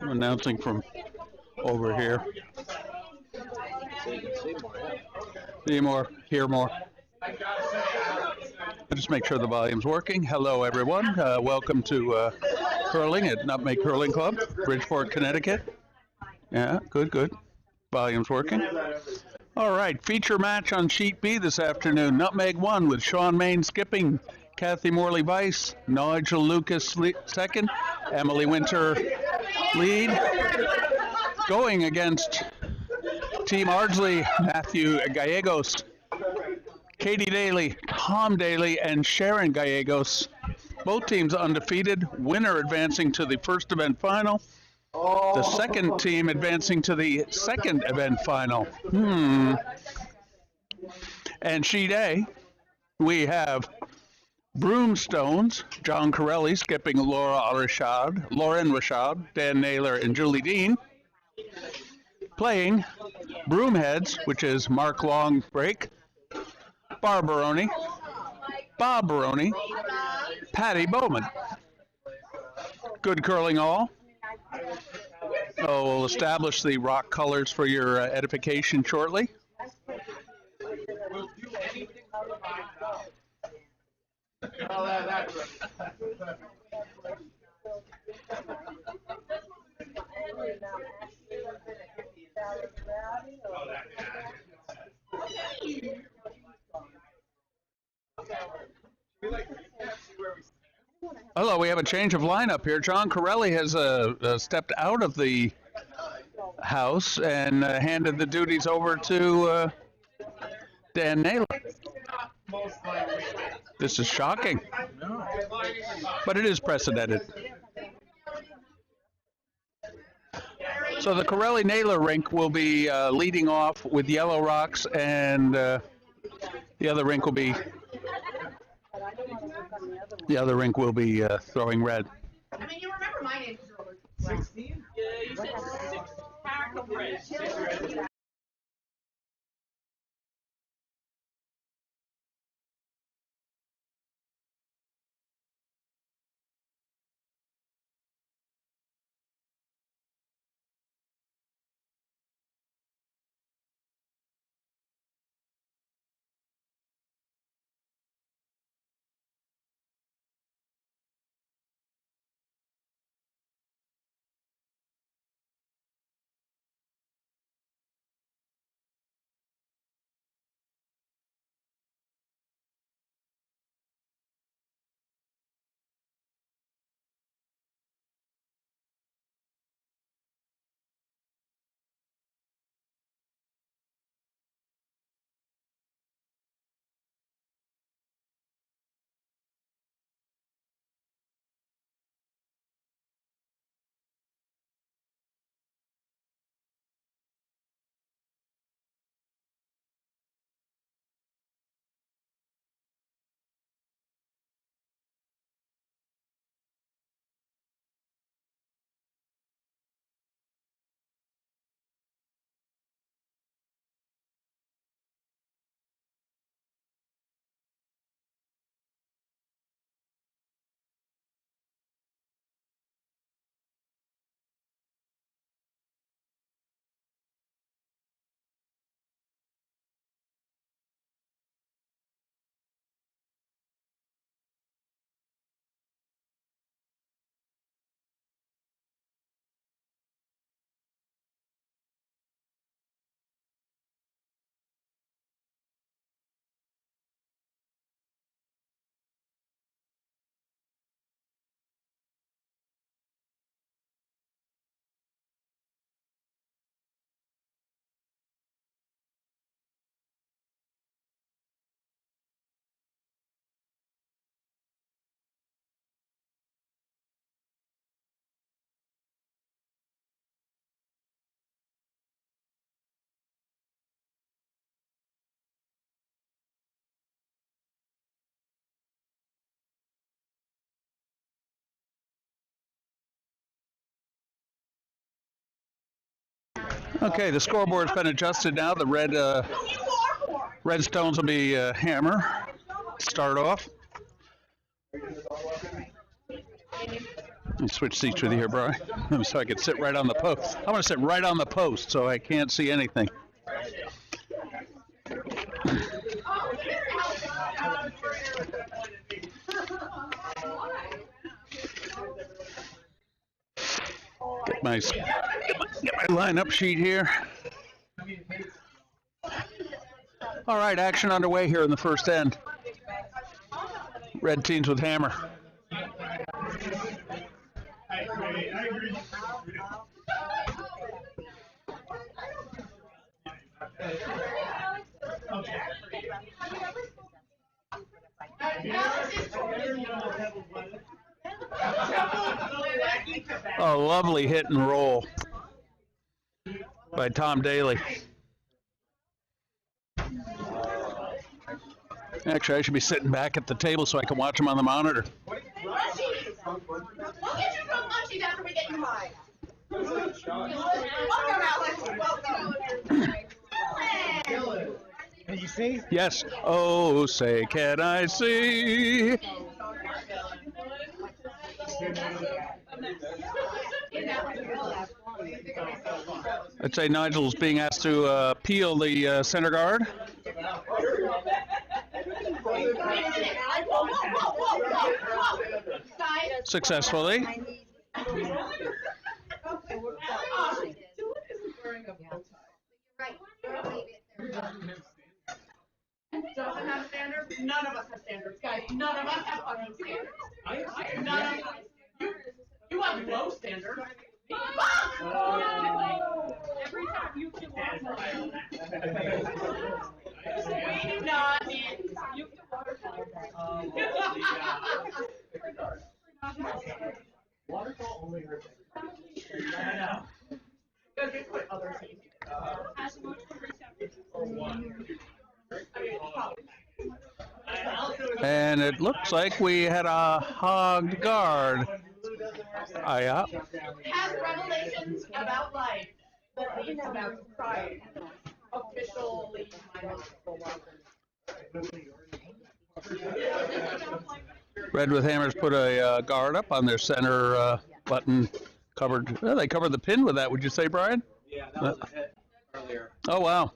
I'm announcing from over here. See more, hear more. Just make sure the volume's working. Hello, everyone. Welcome to curling at Nutmeg Curling Club, Bridgeport, Connecticut. Yeah, good, good. Volume's working. All right, feature match on Sheet B this afternoon. Nutmeg 1 with Sean Main skipping, Kathy Morley Vice, Nigel Lucas second, Emily Winter lead. Going against Team Ardsley, Matthew Gallegos, Katie Daly, Tom Daly, and Sharon Gallegos. Both teams undefeated. Winner advancing to the first event final. The second team advancing to the second event final. And Sheet A, we have Broomstones, John Corelli skipping Lauren Rashad, Dan Naylor, and Julie Dean. Playing Broomheads, which is Mark Long Break, Bob Baroni, Patty Bowman. Good curling all. We'll establish the rock colors for your edification shortly. Hello, we have a change of lineup here. John Corelli has stepped out of the house and handed the duties over to Dan Naylor. This is shocking, but it is precedented. So the Corelli-Naylor rink will be leading off with yellow rocks, and the other rink will be throwing red. I mean, you remember my name. 16? Yeah, you said 6-pack of red. Okay, the scoreboard's been adjusted now. The red stones will be hammer. Start off. Let me switch seats with you here, Brian, so I can sit right on the post. I want to sit right on the post so I can't see anything. Get my lineup sheet here. All right, action underway here in the first end. Red teams with hammer. A lovely hit and roll by Tom Daly. Actually, I should be sitting back at the table so I can watch him on the monitor. Munchies! We'll get you some munchies after we get you high. Welcome, Alex. Welcome. Can you see? Yes. Oh, say, can I see? I'd say Nigel's being asked to peel the center guard. Successfully. Doesn't have standards. None of us have standards, guys. None of us have fucking standards. None of us. You have low standards. Every time you two are we do not need you to waterfall. Waterfall only hurts. I know. Because it's what other teams And it looks like we had a hogged guard. Yeah. has revelations about life that leads about pride. Officially, Red with hammers put a guard up on their center button covered. Well, they covered the pin with that, would you say, Brian? Yeah, that was a hit earlier. Oh, wow.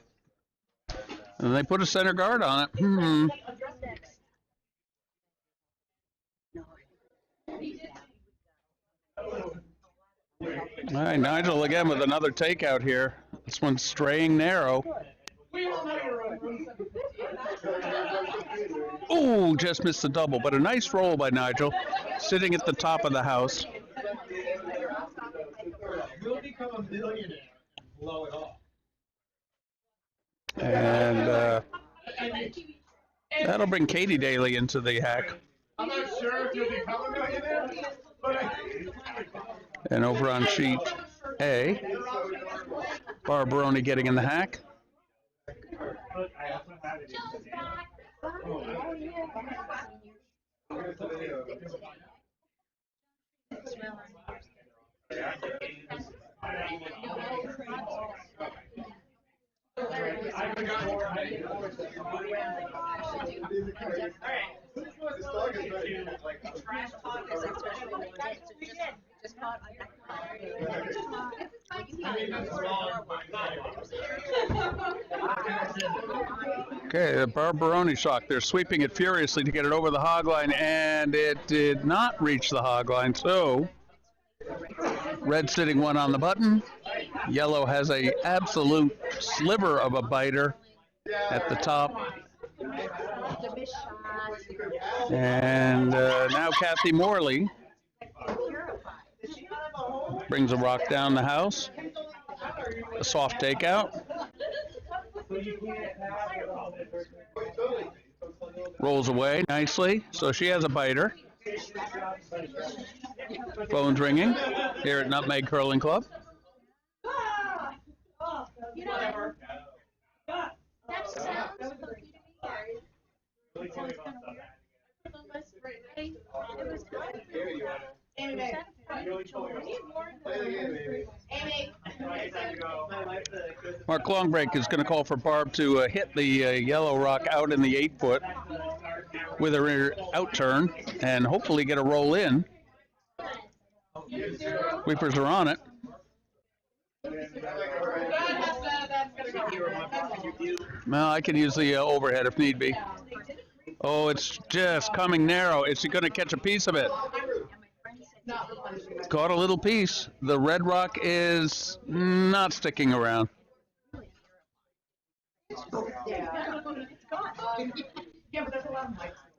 And they put a center guard on it. All right, Nigel again with another takeout here. This one's straying narrow. Oh, just missed the double, but a nice roll by Nigel, sitting at the top of the house. You'll become a millionaire and blow it off. And that'll bring Katie Daly into the hack. I'm not sure if you'll become a millionaire, but And over on sheet A, Barbaroni getting in the hack. Okay, the Barbaroni shock. They're sweeping it furiously to get it over the hog line, and it did not reach the hog line. So, red sitting one on the button. Yellow has a absolute sliver of a biter at the top. And now Kathy Morley brings a rock down the house. A soft takeout. Rolls away nicely, so she has a biter. Phone's ringing here at Nutmeg Curling Club. Mark Longbreak is going to call for Barb to hit the yellow rock out in the 8-foot with a rear out turn and hopefully get a roll in. Sweepers are on it. Well, I can use the overhead if need be. Oh, it's just coming narrow. Is she going to catch a piece of it? Caught a little piece. The red rock is not sticking around.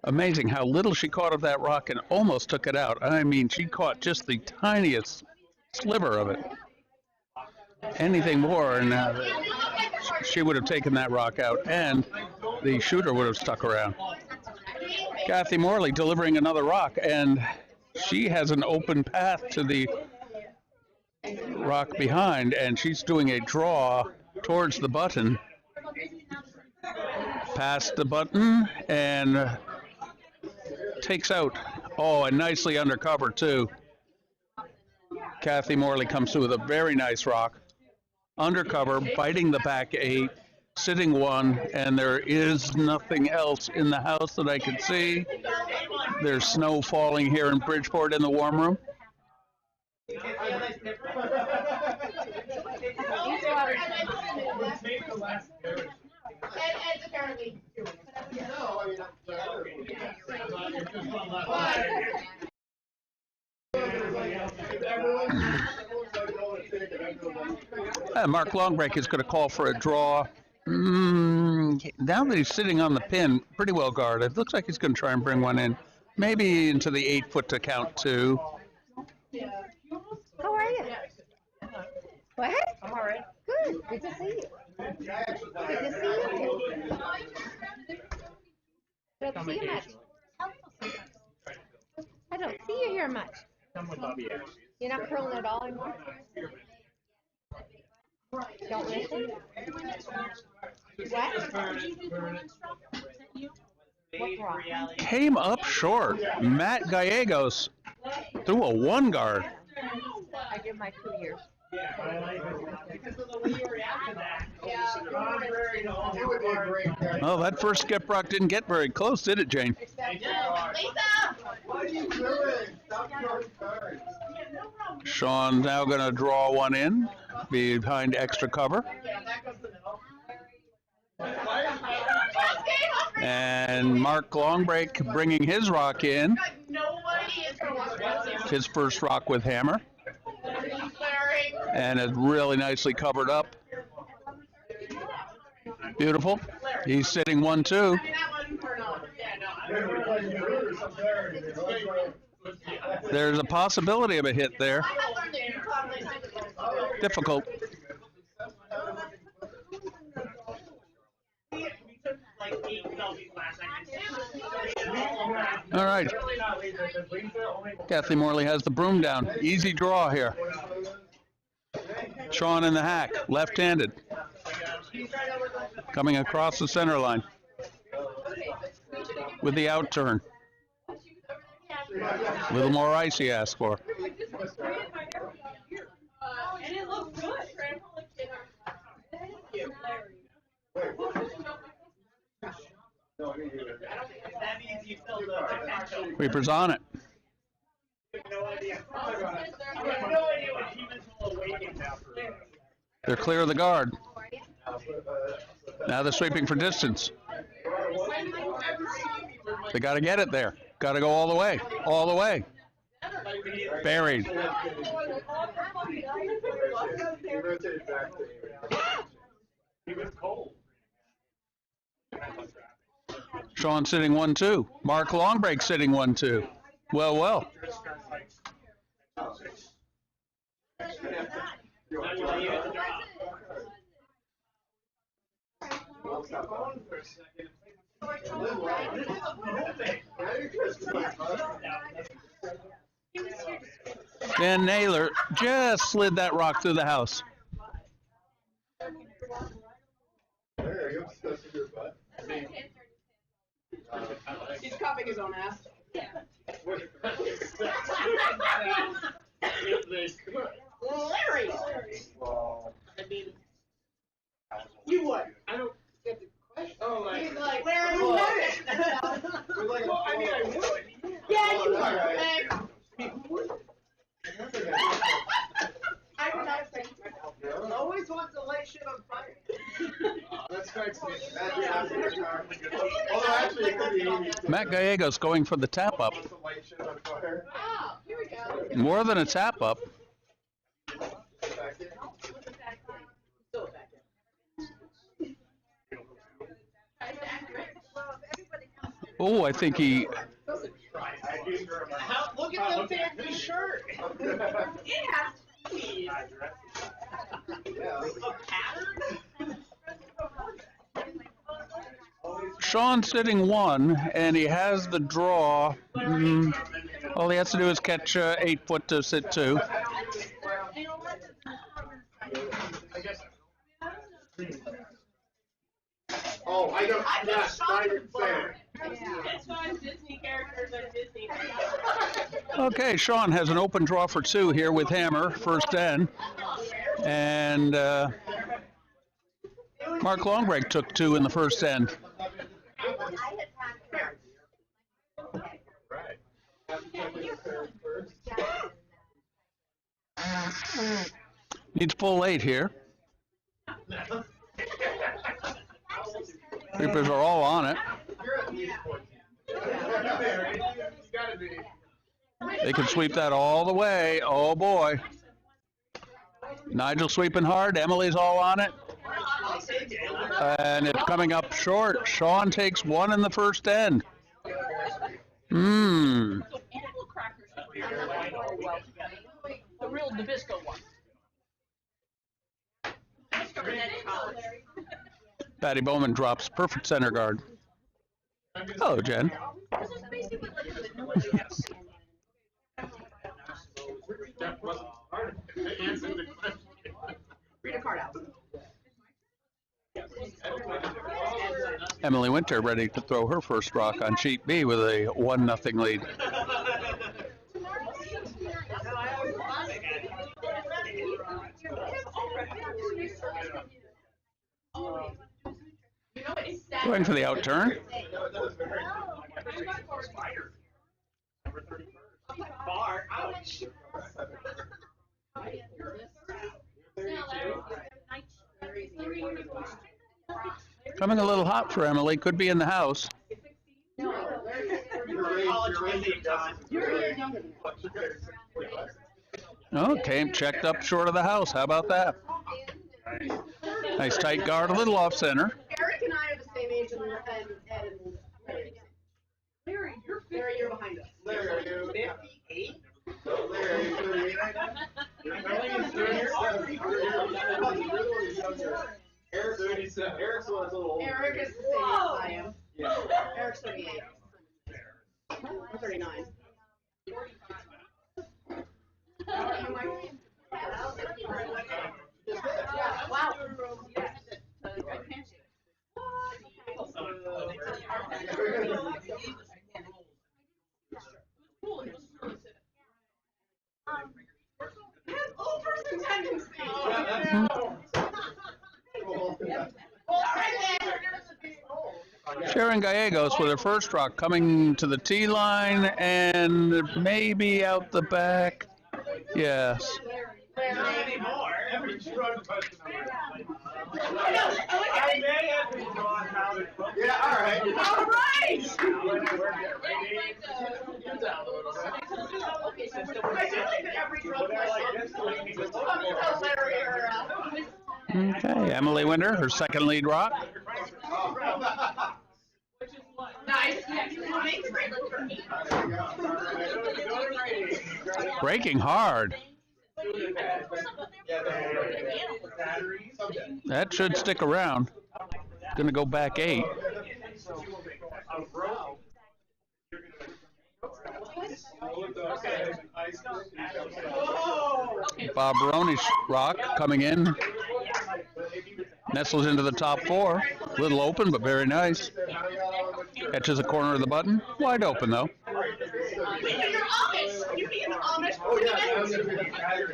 Amazing how little she caught of that rock and almost took it out. I mean, she caught just the tiniest sliver of it. Anything more, and she would have taken that rock out, and the shooter would have stuck around. Kathy Morley delivering another rock, and she has an open path to the rock behind, and she's doing a draw towards the button. Past the button, and takes out. Oh, and nicely undercover, too. Kathy Morley comes through with a very nice rock. Undercover, biting the back 8, sitting 1, and there is nothing else in the house that I can see. There's snow falling here in Bridgeport in the warm room. Mark Longbreak is going to call for a draw. Now that he's sitting on the pin, pretty well guarded. It looks like he's going to try and bring one in, maybe into the 8-foot to count 2. How are you? What? I'm all right. Good. Good to see you. Good to see you. Don't see you much. I don't see you here much. You're not curling at all anymore? Don't listen? What? What's wrong? Came up short. Matt Gallegos threw a 1 guard. I give my 2 years. Well, that first skip rock didn't get very close, did it, Jane? Sean's now going to draw one in behind extra cover. And Mark Longbreak bringing his rock in. His first rock with hammer. And it's really nicely covered up. Beautiful. He's sitting 1-2. There's a possibility of a hit there. Difficult. All right. Kathy Morley has the broom down. Easy draw here. Sean in the hack, left-handed. Coming across the center line with the out turn. A little more ice he asked for. Reaper's on it. They're clear of the guard. Now they're sweeping for distance. They got to get it there. Got to go all the way. All the way. Buried. Sean sitting 1-2. Mark Longbreak sitting 1-2. Well, well. Dan Naylor just slid that rock through the house. He's cupping his own ass. Larry! You would. I don't get the question. Oh, like, he's like, Larry, you would. Well, I mean, I would. Yeah, you would. Matt Gallegos going for the tap up. Oh, here we go. More than a tap up. Oh, I think he. Look at the fancy shirt. It has keys. A pattern? Sean's sitting one, and he has the draw. All he has to do is catch 8 foot to sit 2. Oh, I don't. I Yeah, just I shot didn't say it. It's fun. Disney characters are Disney. Okay, Sean has an open draw for 2 here with Hammer, first end. And Mark Longbreak took 2 in the first end. Needs full 8 here. Reapers are all on it. They can sweep that all the way. Oh boy. Nigel sweeping hard. Emily's all on it. And it's coming up short. Sean takes 1 in the first end. Animal crackers the real Nabisco one. Patty Bowman drops perfect center guard. Hello, Jen. Read a card out. Emily Winter ready to throw her first rock on sheet B with a 1-0 lead. Going for the outturn. Coming a little hot for Emily. Could be in the house. Oh, came checked up short of the house. How about that? Nice tight guard, a little off center. Eric and I are the same age, and Larry, you're behind us. Larry, are you 58? Eric's 37. Eric's one that's a little older. Eric is the same age as I am. Yeah. Eric's 38. I'm 39. Wow. Sharon Gallegos with her first rock coming to the tee line and maybe out the back. Yes. Not anymore. Yeah, all right. All right. I do like that every drug Okay, Emily Winter, her second lead rock. Nice. Breaking hard. That should stick around. Gonna go back 8. Bob Baroni's rock coming in. Nestles into the top 4. A little open, but very nice. Catches the corner of the button. Wide open, though. You're Amish. You be in the Amish. Oh, yeah,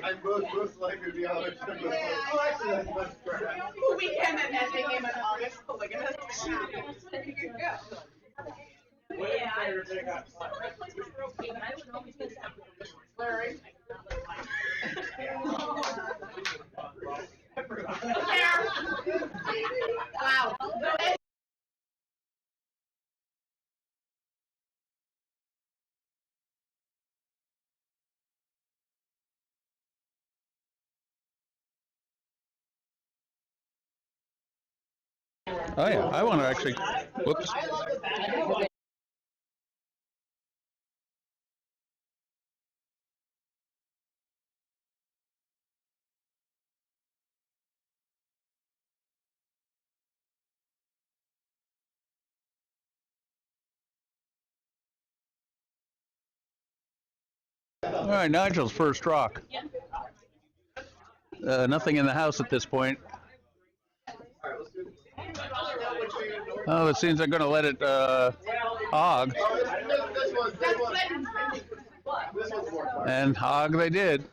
I'm most likely to be Amish. Oh, actually, that's correct. Who we can and then they came an Amish polygamist. Larry. Wow. Oh yeah, I want to actually. Whoops. All right, Nigel's first rock. Nothing in the house at this point. Oh, it seems they're going to let it hog. And hog they did.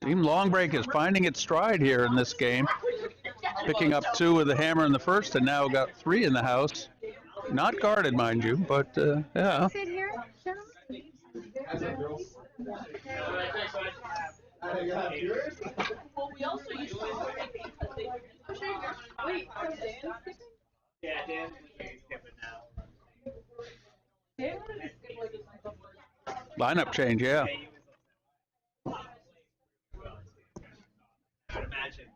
Team Longbreak is finding its stride here in this game. Picking up 2 with the hammer in the first and now got 3 in the house. Not guarded, mind you, but yeah. Sit here. Shut Well, we also used to wait, Yeah, Dan's skipping now. Lineup change, yeah. I would imagine.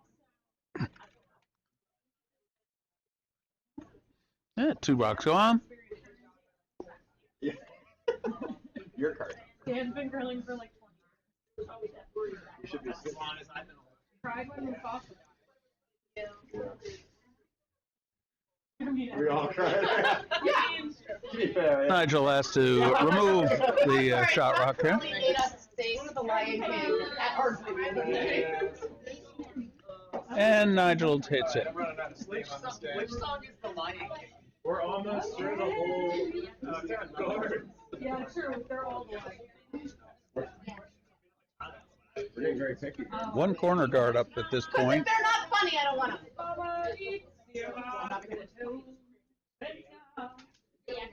Yeah, 2 rocks on. Yeah. Your card. Dan's been grilling for like 20 years. You should be As long as I've been Tried one with coffee. We all cried. Yeah. To be fair, yeah. Nigel has to remove the shot rock here. Made us stay with the Lion King at our And Nigel hits it. I'm running out of sleep on this day. Which song is the Lion King? We're almost through the whole guard. Yeah, true. They're all the Lion King. We're getting very picky. 1 corner guard up at this point. If they're not funny, I don't want them.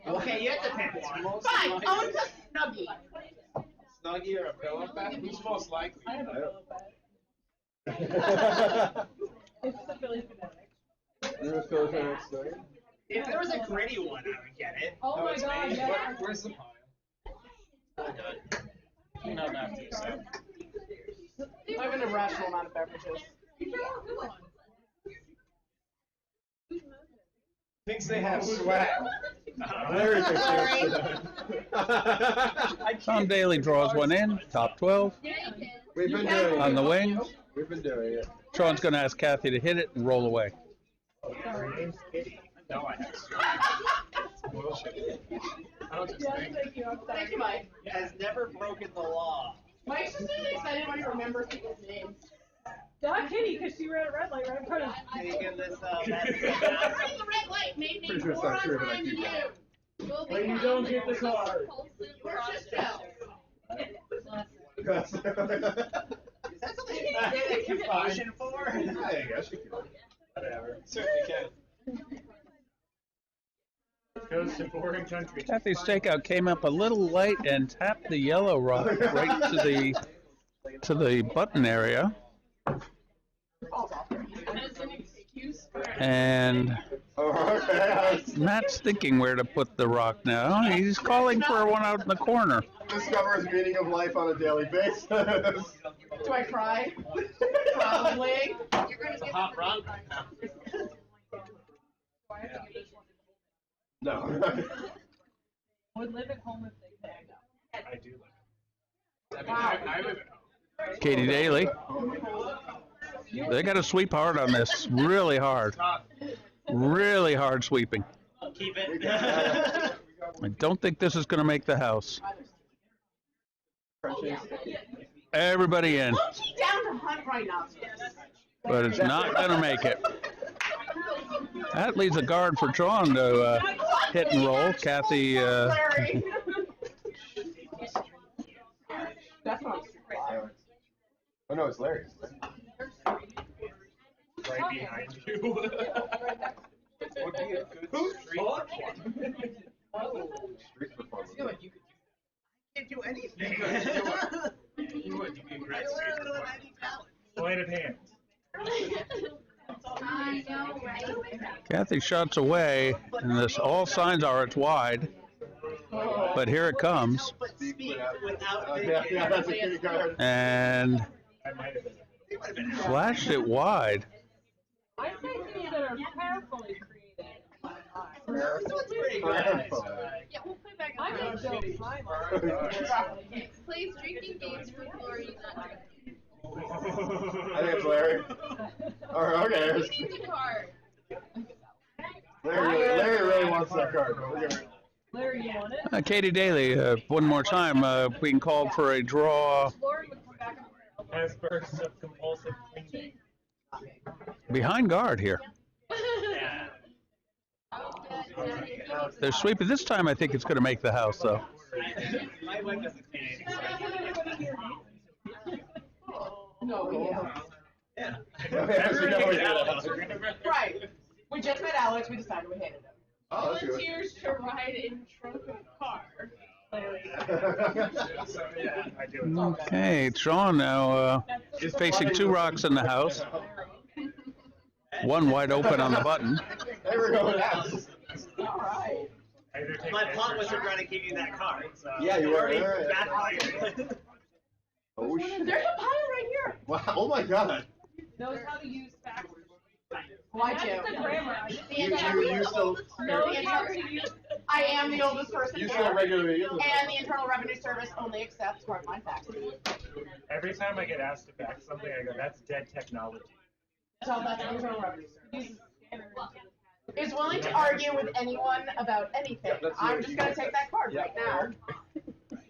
Okay, you have to pick one. Fine, own the Snuggie. Snuggie or a pillow pet? Who's most likely? I have a pillow pet. It's the Philly Fanatic. If there was a gritty one, I would get it. Oh my it's God, me. yeah. Where's the pile? Clean up after yourself. I have an irrational amount of beverages. Thinks they have swag. Larry thinks Sorry. Tom Daly draws one in, top 12. We've been doing On the it. wing, We've been doing it. Sean's going to ask Kathy to hit it and roll away. No, I have bullshit. I don't just think. Thank you, I'm sorry. Thank you, Mike. Has never broken the law. Mike's just really excited when he remembers people's names. Not Kitty, because she ran a red light right in front of Can you give this Running the red light made me Pretty sure it's more not on true, but I time than keep you. it. Will be Well, you fine. don't get the card. Where's your shell? Is that something you can get a confusion for? I guess you can. Whatever. Certainly can. Goes to boring country. Kathy's stakeout came up a little light and tapped the yellow rock right to the button area. And Oh, okay. Matt's thinking where to put the rock now. He's calling for one out in the corner. Discovers meaning of life on a daily basis. Do I cry? Probably. It's a hot run. No. Would live at home if they could. I do live. I live at home. Katie Daly. They got to sweep hard on this. Really hard. Really hard sweeping. Keep it. I don't think this is going to make the house. Crunches. Everybody in. Monkey down to hunt rhinoceros. But it's not going to make it. That leaves a guard for John to hit and roll. Kathy. Larry. That's what I'm saying. Oh no, it's Larry. Right behind you. Would be a good street one. Street performance. Can't do anything. You would. You'd be a great street performer. Sleight of hand. Kathy shots away, and this all signs are it's wide. Oh. But here it comes. But speak without Yeah, that's a kitty card. And flashed it wide. I say things that are carefully created. This one's pretty good. Yeah, we'll put it back I on. don't know time Plays drinking games for Glory, not drinking. I think it's Larry. Or okay. He needs a card. Larry really wants that card. We're gonna- Larry, you want it? Katie Daly, one more time, we can call for a draw Lauren would come back and Has bursts of compulsive cleaning. behind guard here. Yeah. They're sweeping. This time I think it's going to make the house, though. My wife doesn't clean anything. No, we don't. Yeah. Right. We just met Alex, we decided we hated him. Oh, that's good. Volunteers to ride in trunk of car. So, yeah, I do it. Okay, Sean now facing two rocks in the house. One wide open on the button. They were going out. Alright. Either take My it plot or- was to try to give you that card. So Yeah, you were. already Alright. backfired. Oh shit. There's a pile right here. Wow. Oh my god. Knows how to use facts. Why, Jim? That's the grammar. You still Knows how to use. I am the oldest person you here, still regularly use and the Internal Revenue Service only accepts hardline faxes. Every time I get asked to back something, I go, that's dead technology. So that's the Internal Revenue Service. Is willing to argue with anyone about anything. Yeah, that's I'm yours. just gonna take that card Yeah. right now.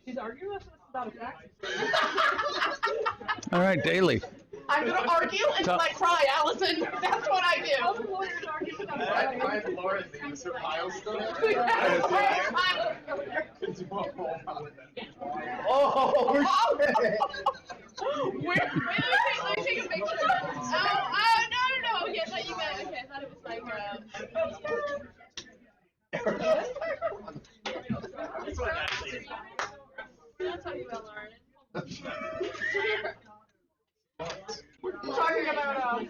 She's arguing with us about a fax. All right, Daly. I'm gonna argue until I cry, Allison. That's what I All do. the lawyers argue about I have Laura use her pile still. That's why I'm- Oh shit. Wait, let me take a picture. Oh, no. Okay, I thought you meant, okay, I thought it was like, This one actually. I'll tell you about Lauren. We're talking about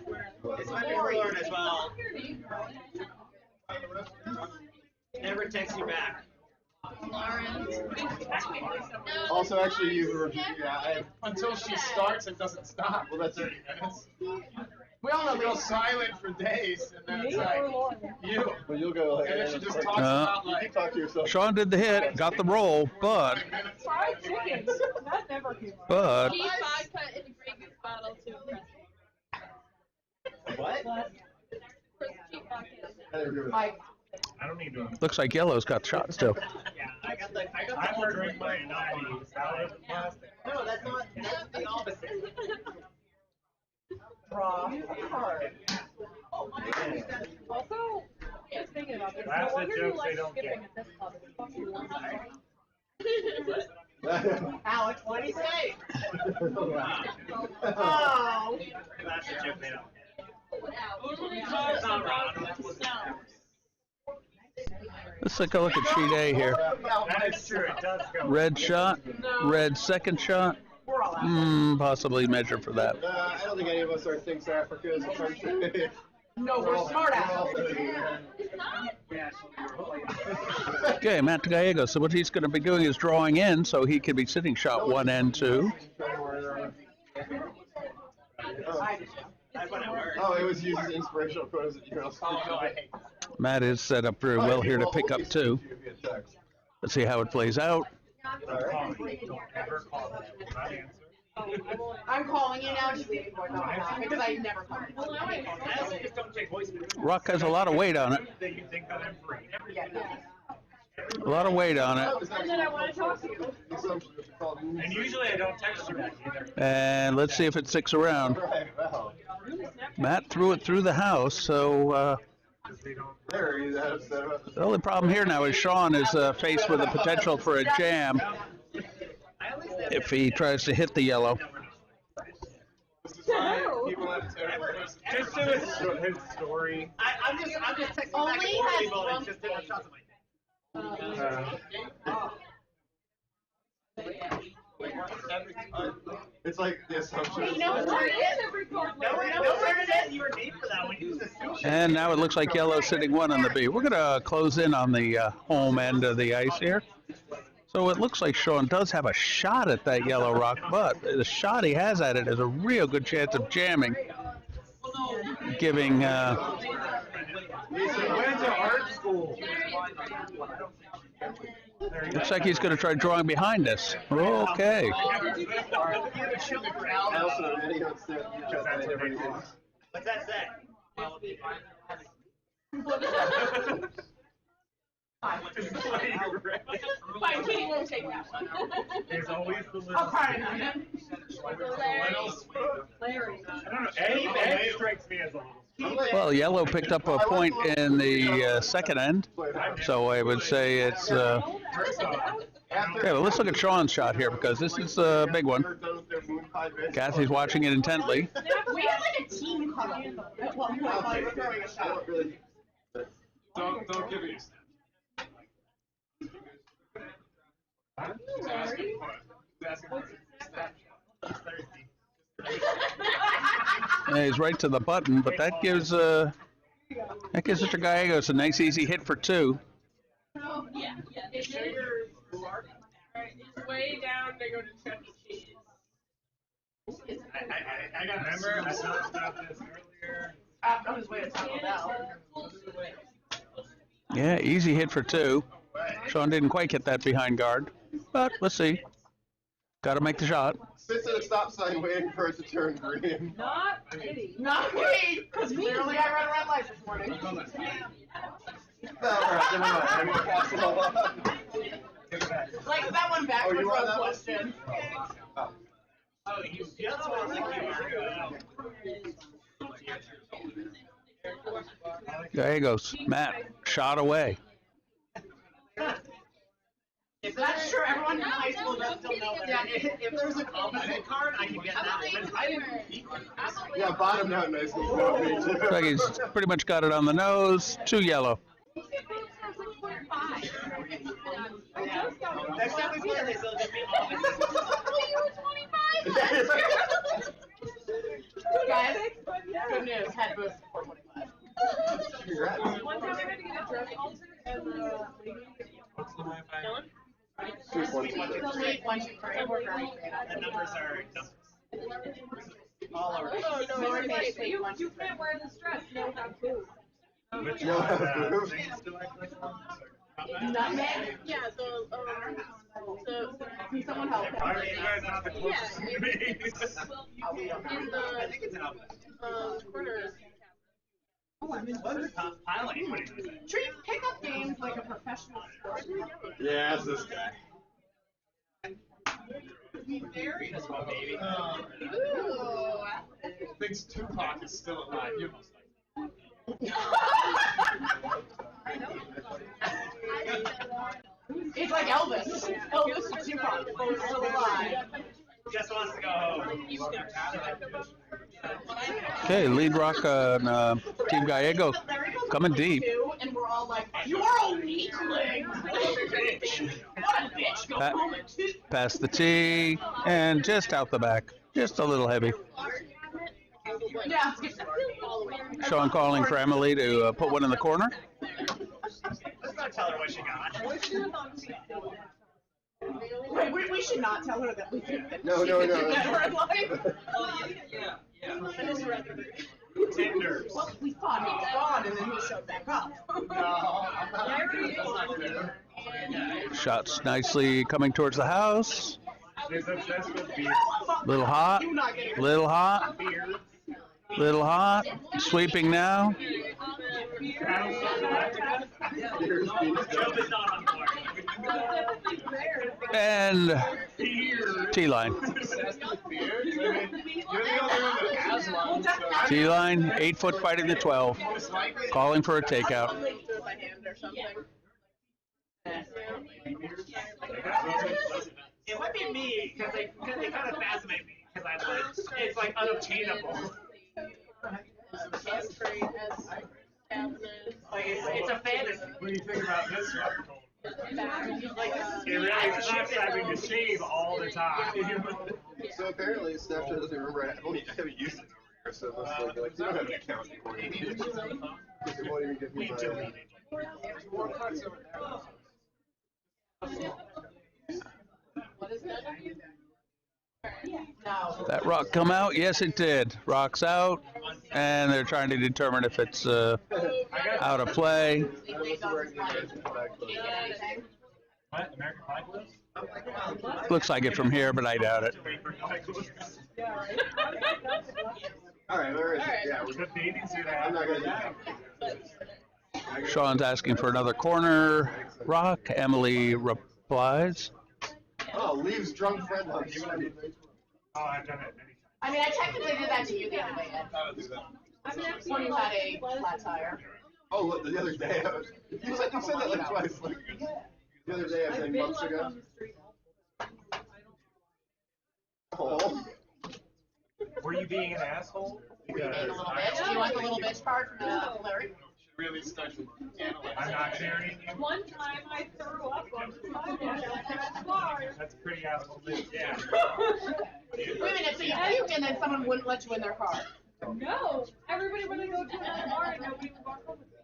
It's my favorite Lauren as well. Never text you back. Lauren. Also, actually, you were. Yeah, Until she starts, it doesn't stop. well, that's 30 minutes. we all know She goes these. silent for days, and then it's me like, or Lauren. you. Well, you'll go like. And then she just talks Uh, about, You like, talk to yourself. Sean did the hit, got the roll, but Fried chicken. That never came up. but Cheese vodka in a Grey Goose bottle to impress me. What? Cheese vodka. I agree with that. Mike, I don't need to. looks like Yellow's got shot still. Yeah, I got the I will drink mine not be salad and plastic. No, that's not. That's the opposite. draw a card. Also, just thinking about this, That's no the wonder you jokes like they don't skipping get. at this club. It's fucking awesome. Alex, what do you say? Wow. Oh. That's a joke they don't get. It's It's not wrong. Let's take a look at sheet A here. That is true. It does go. Red shot, red second shot. We're all out. Possibly measure for that. I don't think any of us are think South Africa is a country. No, we're smart ass. Okay, Matt Gallego. So what he's going to be doing is drawing in, so he could be sitting shot 1 and 2. That's what I learned. Oh, it was used as inspirational photos at your house. Matt is set up very well here to pick up 2. Let's see how it plays out. Call me. Don't ever call me. I will not answer. I'm calling you now just because I never call you. I also just don't take voicemail. Rock has a lot of weight on it. That you think that I'm free. A lot of weight on it. And then I want to talk to you. And usually I don't text you back either. And let's see if it sticks around. Right, wow. Matt threw it through the house, so There, you had it set up. the only problem here now is Sean is faced with the potential for a jam if he tries to hit the yellow. This is why people have terrible Just do his story. I'm just texting back Only and forth has people and one just different shots of my It's like the assumption. You know what it is? No, turn it in. You were named for that one. Use the sushi. And now it looks like yellow's sitting 1 on the B. We're going to close in on the home end of the ice here. So it looks like Sean does have a shot at that yellow rock, but the shot he has at it is a real good chance of jamming, giving Went to art school. looks like he's going to try drawing behind us. Okay. What's that say? Fine, Katie won't take that one. There's always the little. I'll cry on it. Larry. I don't know. Ed strikes me as a little. Well, yellow picked up a point in the second end, so I would say it's. Okay, well, let's look at Sean's shot here because this is a big one. Kathy's watching it intently. We had like a team cuddle at one point while you were throwing a shot. Don't give me. And he's right to the button, but that gives Mr. Gallegos a nice easy hit for two. Oh, yeah. It's way down to go to Chuck E. Cheese. I got remember. I talked about this earlier. On his way to Taco Bell. Yeah, easy hit for two. Sean didn't quite get that behind guard, but let's see. Got to make the shot. Sits at a stop sign waiting for it to turn green. Not Kitty. Not me, because clearly I ran a red light this morning. Like that one back was no question. Oh, you just want to Gallegos, Matt, shot away. If that's true, everyone in high school does still know that. Yeah, if there's an opposite card, I can get that one. I didn't. Yeah, bottom out nice and slow. Looks like he's pretty much got it on the nose. Two yellow. Next time we play this, it'll just be opposite. Guys, good news. Head boost for 425. Congrats. One time I had to get a dress alter and Sweet one, two, Sweet 1, 2, 3. We're very The numbers are all over. oh no, it's like you can't wear this dress. No, have boots. Which No, one? boo. Nutmeg? Yeah, so Can someone help Why are you him? guys not the closest to me? in the I think it's an opposite. corners. Piling. Treat pickup games like a professional sport. Yeah, it's this guy. This one, baby. Ooh. Thinks Tupac is still alive. You must It's like Elvis. Elvis and Tupac both still alive. Just wants to go home. Okay, lead rock on Team Gallego coming deep. And we're all like, "You are a weakling." What a bitch. Go home at 2. Past the tee and just out the back. Just a little heavy. Yeah. Sean calling for Emily to put one in the corner. Let's not tell her what she got. Wait, we should not tell her that we did that. No, She no, did no. that red light. Tenders. Well, we thought he was gone, and then he showed back up. Shots nicely coming towards the house. She's obsessed with beer. Little hot. Little hot. Little hot. Sweeping now. Job is not on board. And T-line. T-line, 8 foot fighting the 12. Calling for a takeout. It might be me because they kind of fascinate me because I like it's like unobtainable. Like it's a fantasy. What do you think about this one? Like It really sucks having to shave all the time. So apparently, Snapchat doesn't remember. I haven't used it over here, so it must be like, you don't have an account anymore. It won't even give me my. No. That rock come out? Yes, it did. Rock's out, and they're trying to determine if it's out of play. What? American Pie Club? Looks like it from here, but I doubt it. All right, where is it? Yeah, The bathing suit I'm not gonna do that. Sean's asking for another corner rock. Emily replies. Oh, leaves drunk friend on the street. Oh, I've done it many times. I mean, I technically did that to you the other day, Ed. How to do that. When you had a flat tire. Oh, look, the other day, you said that like twice. Like, the other day, I think months ago. Oh. Were you being an asshole? Were you being a little bitch? Do you want the little bitch part from Larry? Really studied. I'm not carrying you. One time I threw up on the sidewalk. That's pretty asshole. Yeah. Wait a minute, so you puked and then someone wouldn't let you in their car? No, everybody wanted to go to another bar and nobody would walk home with me.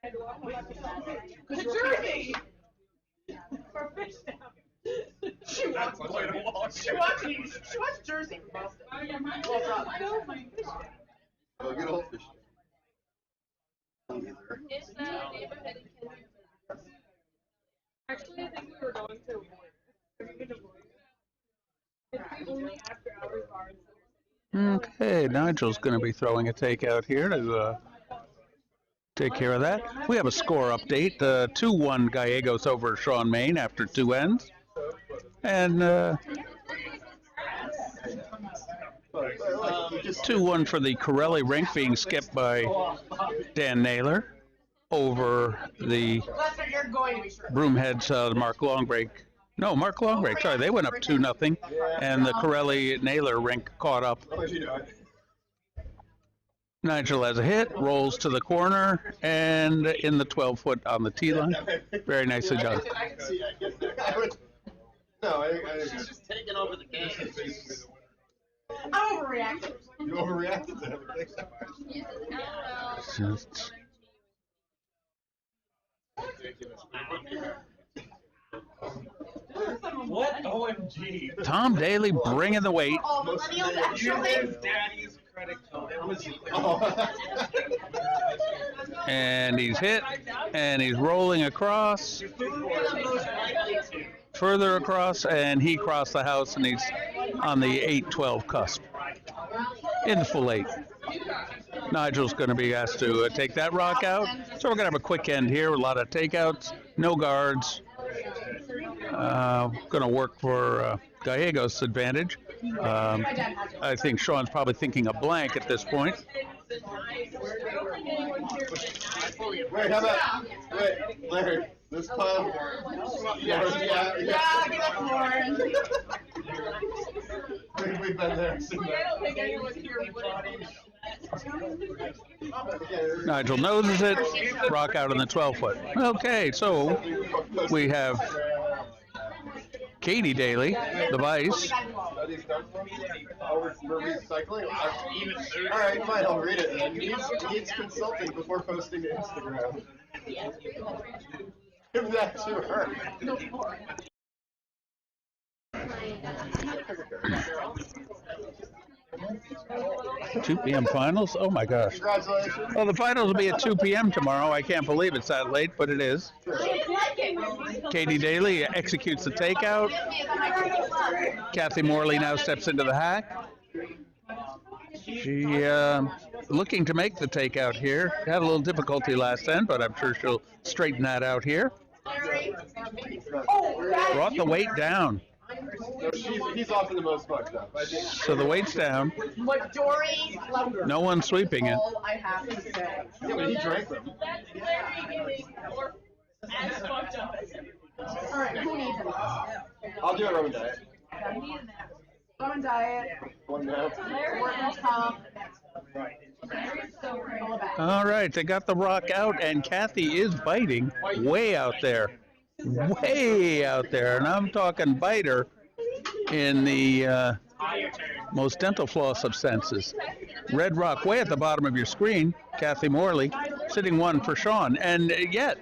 I had to walk home by myself. To Jersey! For fish down. She watched Jersey from Boston. Oh, good old fish. It's the neighborhood in Kensington. Actually, I think we were going to avoid it. We could avoid it. It's the only after hours bar in Center City. Okay, Nigel's going to be throwing a takeout here to take care of that. We have a score update. 2-1 Gallegos over Sean Main after 2 ends. And 2-1 for the Corelli rink being skipped by Dan Naylor over the Lester, you're going to be sure. Broomheads Mark Longbreak. No, Mark Longbreak. Sorry, they went up 2-0, and the Corelli Naylor rink caught up. How much you know? Nigel has a hit, rolls to the corner, and in the 12-foot on the tee line. Very nicely done. I can see that. No, She's just taking over the game. I'm overreacting. You overreacted to everything. Just- What? OMG. Tom Daly bringing the weight. All millennials actually. Daddy's credit card. And he's hit, and he's rolling across, further across, and he crossed the house, and he's on the 8-12 cusp, in the full 8. Nigel's going to be asked to take that rock out, so we're going to have a quick end here, a lot of takeouts, no guards. Going to work for Gallegos' advantage. I think Sean's probably thinking a blank at this point. Wait, how about, wait, Larry, this pile. Yeah, give us more. We've been there. I don't think anyone here would. Nigel noses it, rock out in the 12-foot. Okay, so we have Katie Daly, the vice. Are these done for me? Oh, we're recycling? All right, fine, I'll read it then. Needs consulting before posting to Instagram. Give that to her. 2 p.m. finals? Oh my gosh. Congratulations. Well, the finals will be at 2 p.m. tomorrow. I can't believe it's that late, but it is. Katie Daly executes the takeout. Kathy Morley now steps into the hack. She looking to make the takeout here. Had a little difficulty last end, but I'm sure she'll straighten that out here. Brought the weight down. No, he's off in the most fucked up. I think. So the weight's down. Majority louder. No one's sweeping it. All I have to say. Yeah, but he drank them. That's Larry getting more as fucked up as everyone. All right, who needs it? I'll do a Roman diet. Roman diet. One now. Workman's comp. All right, they got the rock out, and Kathy is biting way out there. Way out there. And I'm talking biter in the most dental floss of senses. Red rock way at the bottom of your screen. Kathy Morley sitting 1 for Sean. And yet,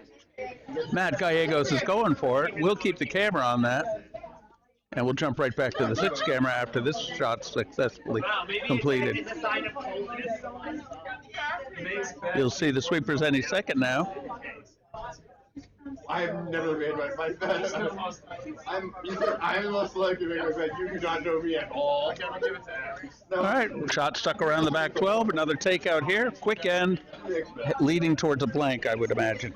Matt Gallegos is going for it. We'll keep the camera on that. And we'll jump right back to the 6 camera after this shot successfully completed. You'll see the sweepers any second now. I've never made my bet. I'm less selective in my bet. You do not know me at all. No. All right, shot stuck around the back 12. Another takeout here. Quick end, leading towards a blank, I would imagine.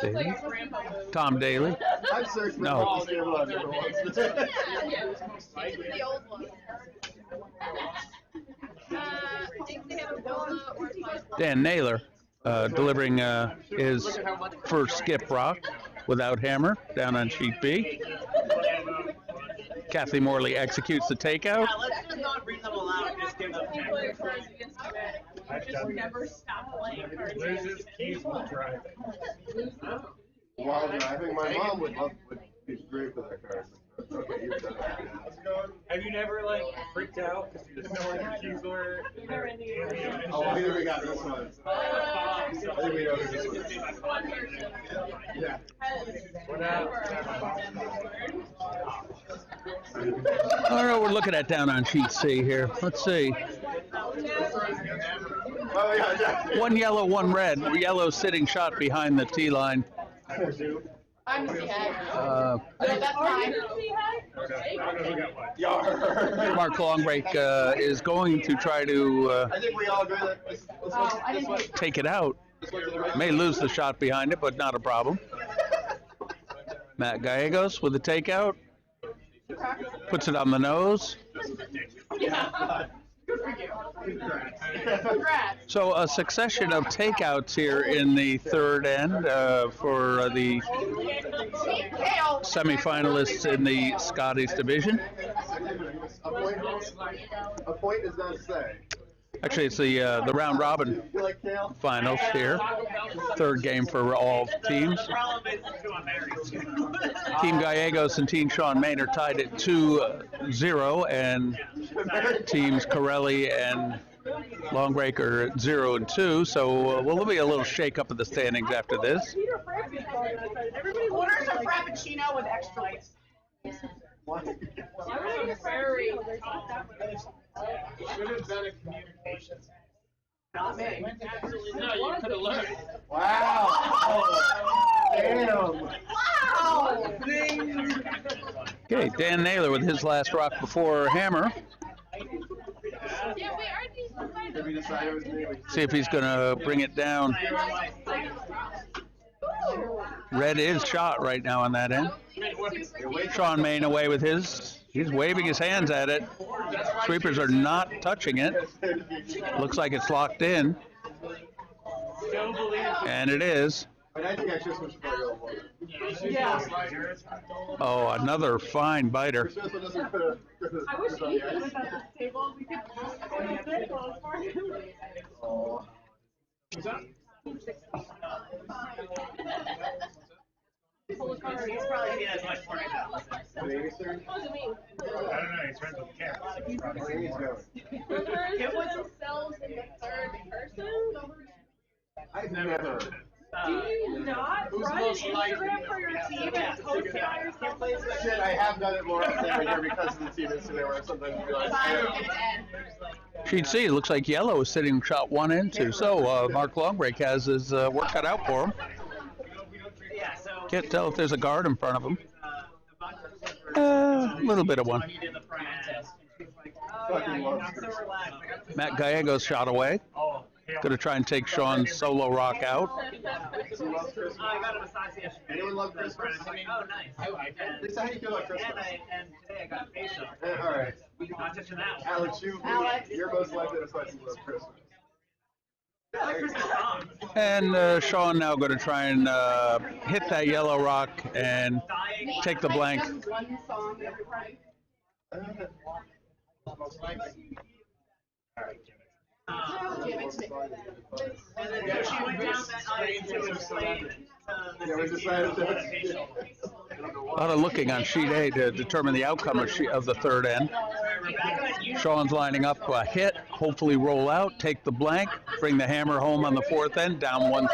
Daly? Tom Daly? I've searched for No. all the ones. The old one. Dan Naylor delivering his first skip rock without hammer down on sheet B. Kathy Morley executes the takeout. Let's just not read them aloud. Just give them. Just never stop playing cards. Loses keys while driving. While driving, my mom would be great for that card. Okay, you've done it. Have you never like freaked out because you didn't know where the keys were? Oh, I think we got this one. I think we know this one. Yeah. All right, we're looking at down on sheet C here. Let's see. Oh, yeah. One yellow, one red. Yellow sitting shot behind the tee line. I'm the head. No, that's fine. Mark Longbreak is going to try to I think we all agree that this one. take it out. May lose the shot behind it, but not a problem. Matt Gallegos with the takeout. Puts it on the nose. So a succession of takeouts here in the third end for the semifinalists in the Scotties division. A point does not say. Actually, it's the round robin You like kale? finals here. Third game for all teams. Team Gallegos and Team Sean Maynard tied at 2-0, and teams Corelli and Longbreak are at 0 and 2. So there'll be a little shake up of the standings after this. Orders a frappuccino with extra ice. What? Should have done a communications. Not me. No, you could have learned. Wow. Damn. Wow. Okay, Dan Naylor with his last rock before hammer. Yeah, wait, aren't these decided? Did we decide it was me? See if he's going to bring it down. Red is shot right now on that end. Sean Main away with his. He's waving his hands at it. Sweepers are not touching it. Looks like it's locked in. And it is. But I think I should switch for a one. Yeah. Oh, another fine biter. I wish Ethan was at this table. We could go to the table for him. Oh. He's probably seen as much for it now. Baby's turn? I don't know, he's friends with the cat. So he's probably Where he's going? It was themselves in the third person. I've never. Do you not run an Instagram for your team and post it on yourself? Shit, I have done it more often every year because of the team Instagram where sometimes you realize. Sheet C, looks like yellow is sitting shot 1 and 2. So Mark Longbreak has his work cut out for him. Can't tell if there's a guard in front of him. A little bit of one. Fucking love Matt Gallegos shot away. Going to try and take Sean's solo rock out. Anyone love Christmas? Oh, nice. Lisa, how do you feel about Christmas? And today I got a facial. All right. Not touching that one. Alex, Alex. you're most likely to fucking love Christmas. I like Christmas songs. And Sean now going to try and hit that yellow rock and take the blank. One song every Friday. Give it to me. And then she went down that aisle to explain Yeah, we decided to. A lot of looking on sheet A to determine the outcome of the third end. Rebecca, you Sean's lining up a hit, hopefully roll out, take the blank, bring the hammer home on the fourth end, down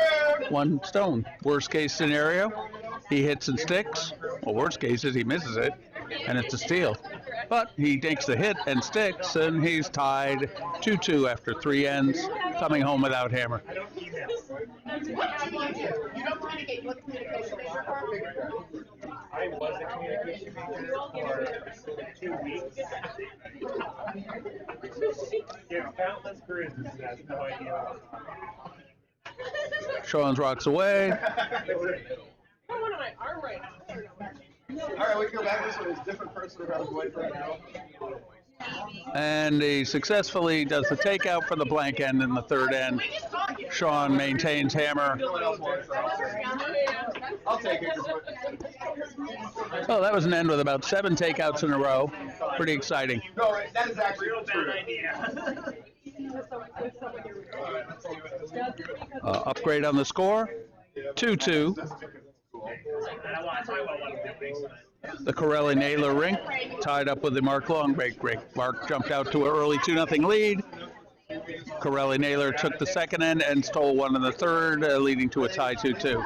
one stone. Worst case scenario, he hits and sticks. Well, worst case is he misses it, and it's a steal. But he takes the hit and sticks, and he's tied 2-2 after 3 ends, coming home without hammer. What do you do? You don't communicate. What communication major for? I was a communication major for 2 weeks. Yeah, countless cruises, and has no idea. Sean's rocks away. I'm on my arm right now. Alright, we can go back this way. It's a different person around boyfriend now. And he successfully does the takeout for the blank end in the third end. Sean maintains hammer. I'll take it. Oh, that was an end with about 7 takeouts in a row. Pretty exciting. No, that is actually Real true. bad idea. Upgrade on the score, 2-2. I want to talk about one of the things. The Corelli Naylor rink tied up with the Mark Long break. Mark jumped out to an early 2-0 lead. Corelli Naylor took the second end and stole one in the third, leading to a tie 2-2.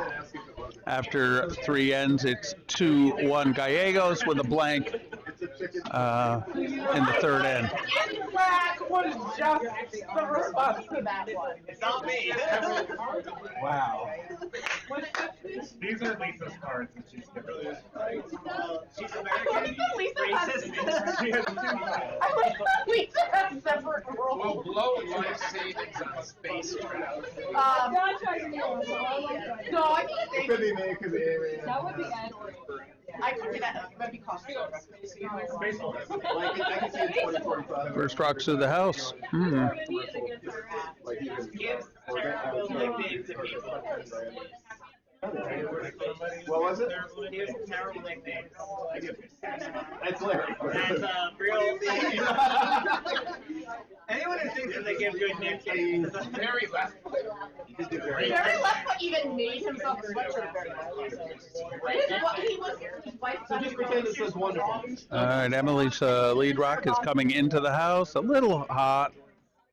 After 3 ends, it's 2-1 Gallegos with a blank in the third end. Black was just the response to that one. It's not me. Wow. These are Lisa's cards, and she's She's I like American. that Lisa has Racist. she has 2 cards. I like that Lisa has separate We'll roles. blow life savings on space travel. No, I can't It think. could be me because That would be Ed. I could do that. It might be costly. Space Force. I can see it in 2045. First rocks to the house. Like even Gives terrible nicknames to people. What was it? Gives terrible nicknames. That's Larry. That's real. Anyone who thinks that they give good nicknames. Very left. Very left foot even made himself a sweatshirt very well. He was his wife. So just pretend it says wonderful. All right, Emily's lead rock is coming into the house. A little hot,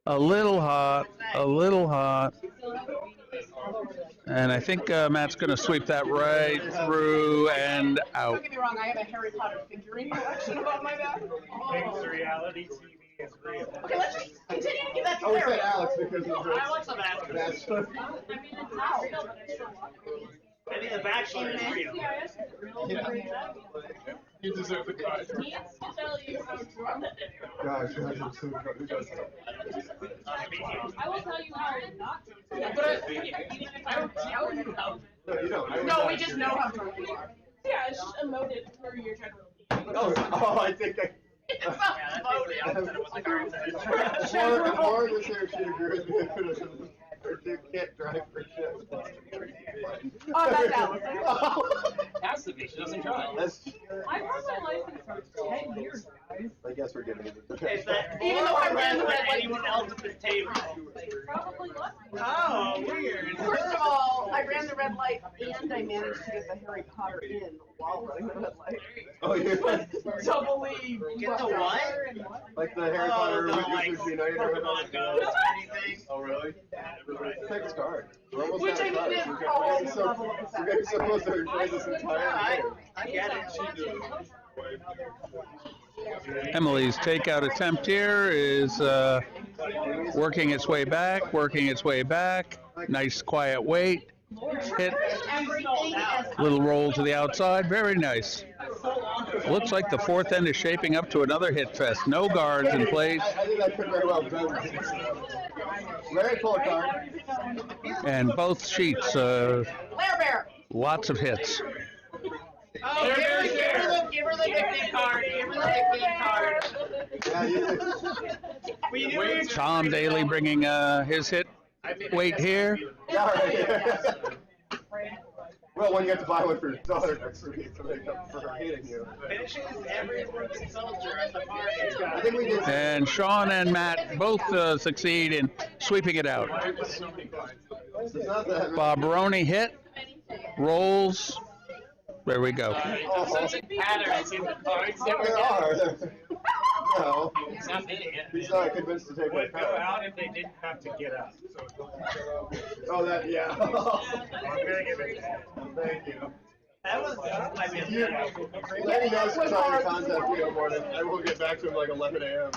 a little hot, a little hot. And I think Matt's going to sweep that right through and out. Don't get me wrong, I have a Harry Potter figurine collection above my back. Thinks reality TV is real. Okay, let's just continue to give that to Oh, we Larry. said Alex because of the Alex, I'm asking. bachelor. I think the Bachelor is real. You deserve the card. Needs to tell you how drunk. Gosh, who does that? I will tell you how not drunk. But I don't tell you how. No, you don't. no, we just know how drunk we are. Yeah, it's just emoted for your general. Oh, I think I. It's not voted. More was here, she agreed with me. You can't drive for shit. Oh, that's Alex. Has to be. She doesn't drive. That's, I've had my license for 10 years, guys. I guess we're giving it. Is that Even though I ran the red light. anyone else at this table? Probably less. Oh, weird. First of all, I ran the red light and I managed to get the Harry Potter in while running the red light. Oh, you Doubly. Get the what? like the Harry Oh, Potter the like Wizards Unite or Pokemon Go whatever. anything. Oh, really? Take this card. We're almost Which out I of think time. is We're all getting so, level of we're getting so close to enjoying this entire game. I get it. Emily's takeout attempt here is working its way back, Nice quiet wait. Hit, Everything as little roll to the outside. Very nice. Looks like the fourth end is shaping up to another hit fest. No guards in place. I think that could very well be. Larry, pull a card. And both sheets, Lair Bear. lots of hits. Oh, give her the nickname card. Give her the nickname card. Yeah, you We knew we were Tom Daly bringing his hit weight here. Well, when you have to buy one for your daughter next week to make up for her hating you. finishes every Roman soldier at the party. I think we did. And Sean and Matt both succeed in sweeping it out. It's not that. Bob Baroni hit, rolls. There we go. Such a pattern in the cards that There we're are. No. It's not me. He's not convinced to take my Would go car. out if they didn't have to get up. Oh, that, yeah. I'm gonna give it to you. Thank you. That was, I mean, Lenny knows to try to contact me in the morning. I will get back to him like 11 a.m.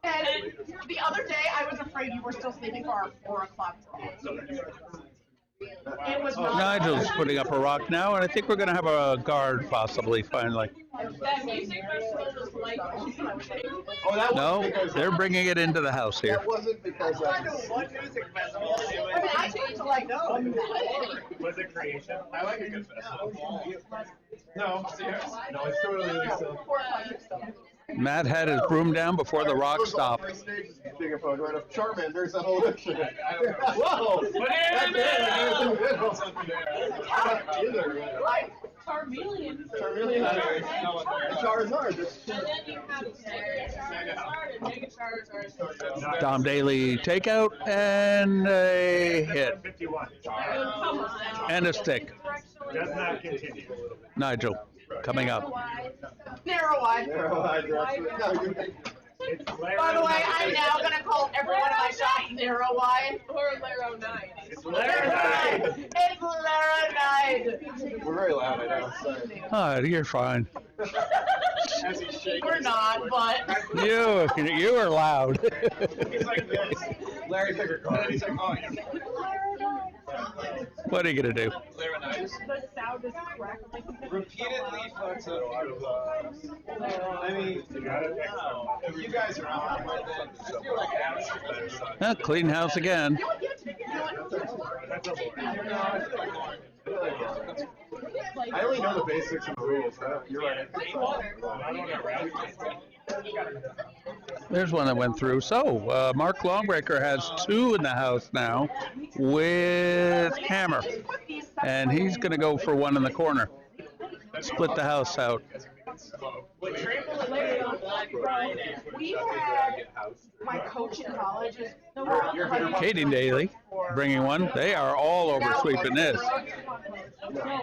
And the other day, I was afraid you were still sleeping for our 4 o'clock draw. It was not. Nigel's putting up a rock now, and I think we're going to have a guard possibly finally. That music festival was like, Oh, that No, wasn't because they're bringing it into the house here. that wasn't because I know what music festival it I mean, was. I took it to like, no. Was it creation? I like a good festival. No, no, it's totally so. 4 o'clock, you're still. Matt had his broom down before the rock stopped. Three stages being a photo right of Charmander's evolution. Whoa! That's it. I'm not either. Like, Charmeleon. Charmeleon. Charizard. And then you have Charizard and Mega Charizard. Tom Daly takeout and a hit 51. Come on. and a stick. Does not continue. Nigel coming up. narrow eye. Narrow-eyed dress. No, you- It's By the way, I'm now gonna call every one of my shots narrow eye. Or Laro 9. It's Lara Larry. Knight. It's Lara Knight. We're very loud, I know. Sorry. Oh, you're fine. As he's shaking. We're not, but. You are loud. He's like this. Larry took a card. He's like, oh, yeah. What are you gonna do? The sound is crackling. Repeatedly fucks up. I mean, if you guys are out, I feel like Adam's better side. Clean house again. I only know the basics of the rules. You're right. There's one that went through. So, Mark Longbreaker has 2 in the house now with Hammer. And he's going to go for 1 in the corner. Split the house out. We had my coach in college is Katie Daly bringing 1. They are all over sweeping this.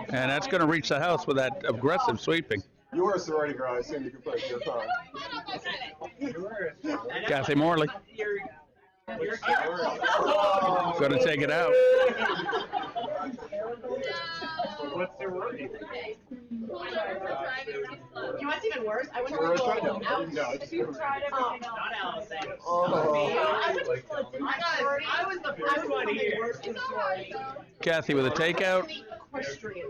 And that's going to reach the house with that aggressive sweeping. You were a sorority girl. I assume you could play your song. Kathy Morley. Going to take it out. What's their word? You know what's even worse? I went to Or a school. treadmill. I didn't know. I just- Not Allison. Oh. I was the first one here. In sorority. Kathy with a takeout. Equestrian.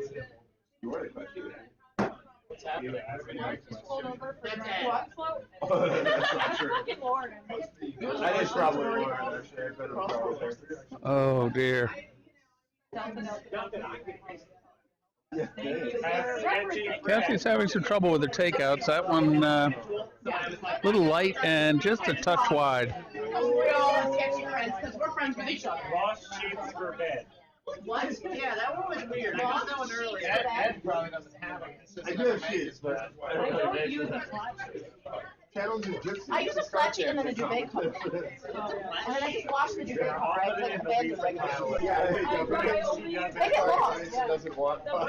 You were a question. What? That's not true. I think it's probably more actually. I've been in trouble there. Oh, dear. Yeah. Kathy's having some trouble with her takeouts. That one a little light and just a touch wide. We're all sketchy friends because we're friends with each other. Lost sheets for bed. What? Yeah, that one was weird. I got that one earlier. Ed probably doesn't have them. I do have sheets, but I don't really make them. Channels and gypsies. I use a flat sheet and then a duvet cover. And then I just wash the duvet cover. I like a bed with regular sheets. Yeah, there you go. They get lost. He doesn't want. Oh,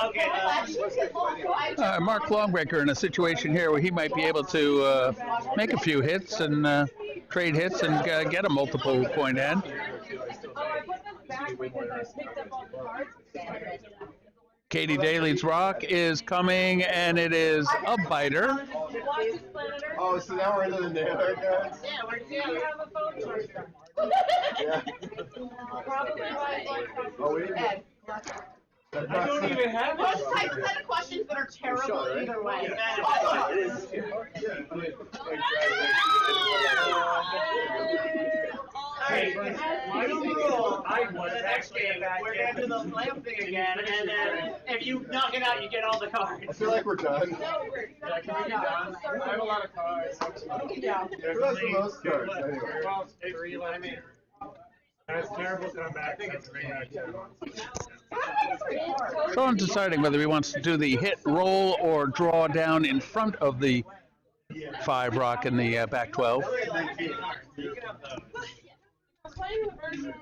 okay. Flat sheets get lost. So I Mark Longbreaker in a situation here where he might be able to make a few hits and trade hits and get a multiple point end. Oh, I put them back because I picked up all the cards. Katie Daly's rock is coming, and it is a biter. Watch this planter. Oh, so now we're into the nailer cards? Yeah, do you have a phone charger? Yeah. Probably like Oh, wait. Ed. I don't even have Most hypothetical questions that are terrible either way. Alright, final rule. The next game, we're going to do the lamp thing again, and then if you knock it out, you get all the I cards. feel like we're done. Yeah, can we be done? I have a lot of cards. Yeah. Who has the most cards, anyway? Well, 3 left. That's terrible comeback. That's 3 out of 10. So I'm deciding whether he wants to do the hit, roll, or draw down in front of the 5 rock in the back 12. I'm playing the version of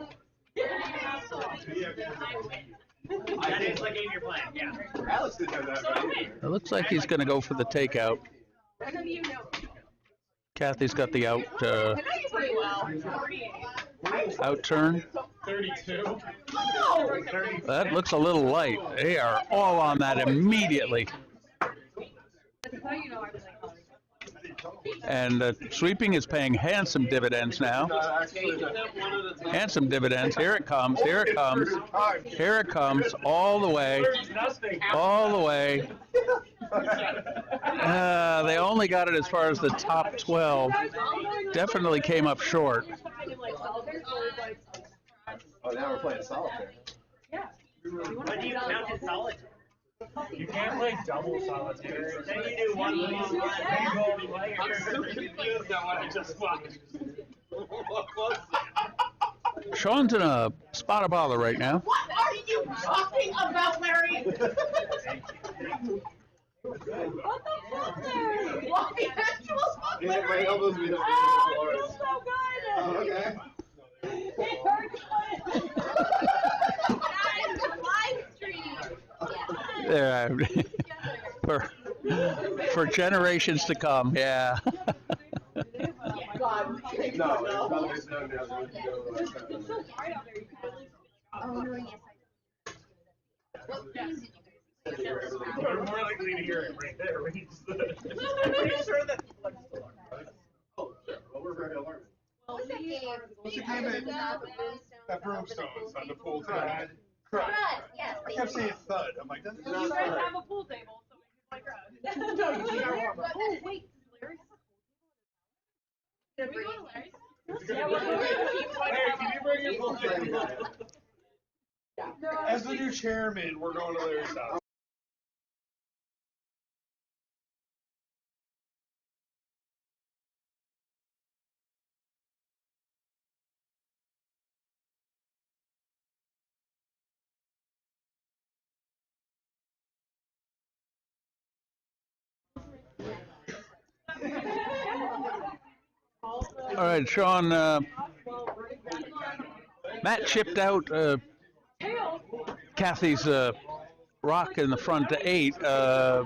That is the game you're playing, yeah. Alex didn't have that. It looks like he's going to go for the takeout. When do you know? Kathy's got the Pretty well. out turn. 32. That looks a little light. They are all on that immediately. And sweeping is paying handsome dividends now. Handsome dividends. Here it comes. Here it comes. Here it comes. All the way. All the way. They only got it as far as the top 12. Definitely came up short. Oh, now we're playing solitaire. When do you count as solitaire? You can't play double solitaire. Then you do one single player. I'm so confused on what I just watched. Sean's in a spot of bother right now. What are you talking about, Larry? What the fuck, Larry? What the actual fuck, My Larry? elbows be the Oh, it feels so good. Oh, okay. It hurts. Live stream. For generations to come, yeah. God. No, there's no doubt. Oh, no, yes, You're more likely to hear it right there when you I'm pretty sure that Oh, well, we're ready to learn. What was that game? What's the game that Broomstones on the pool table? Crud, yes. I kept saying thud. I'm like, that's You not guys thud. have a pool table, so we can play crowd. No, you can't. Oh, wait. Does Larry have a pool table? Did we go to Larry's? Yeah, we're going to Hey, can you bring your pool table? As the new chairman, we're going to Larry's house. All right, Sean. Matt chipped out Kathy's rock in the front to 8.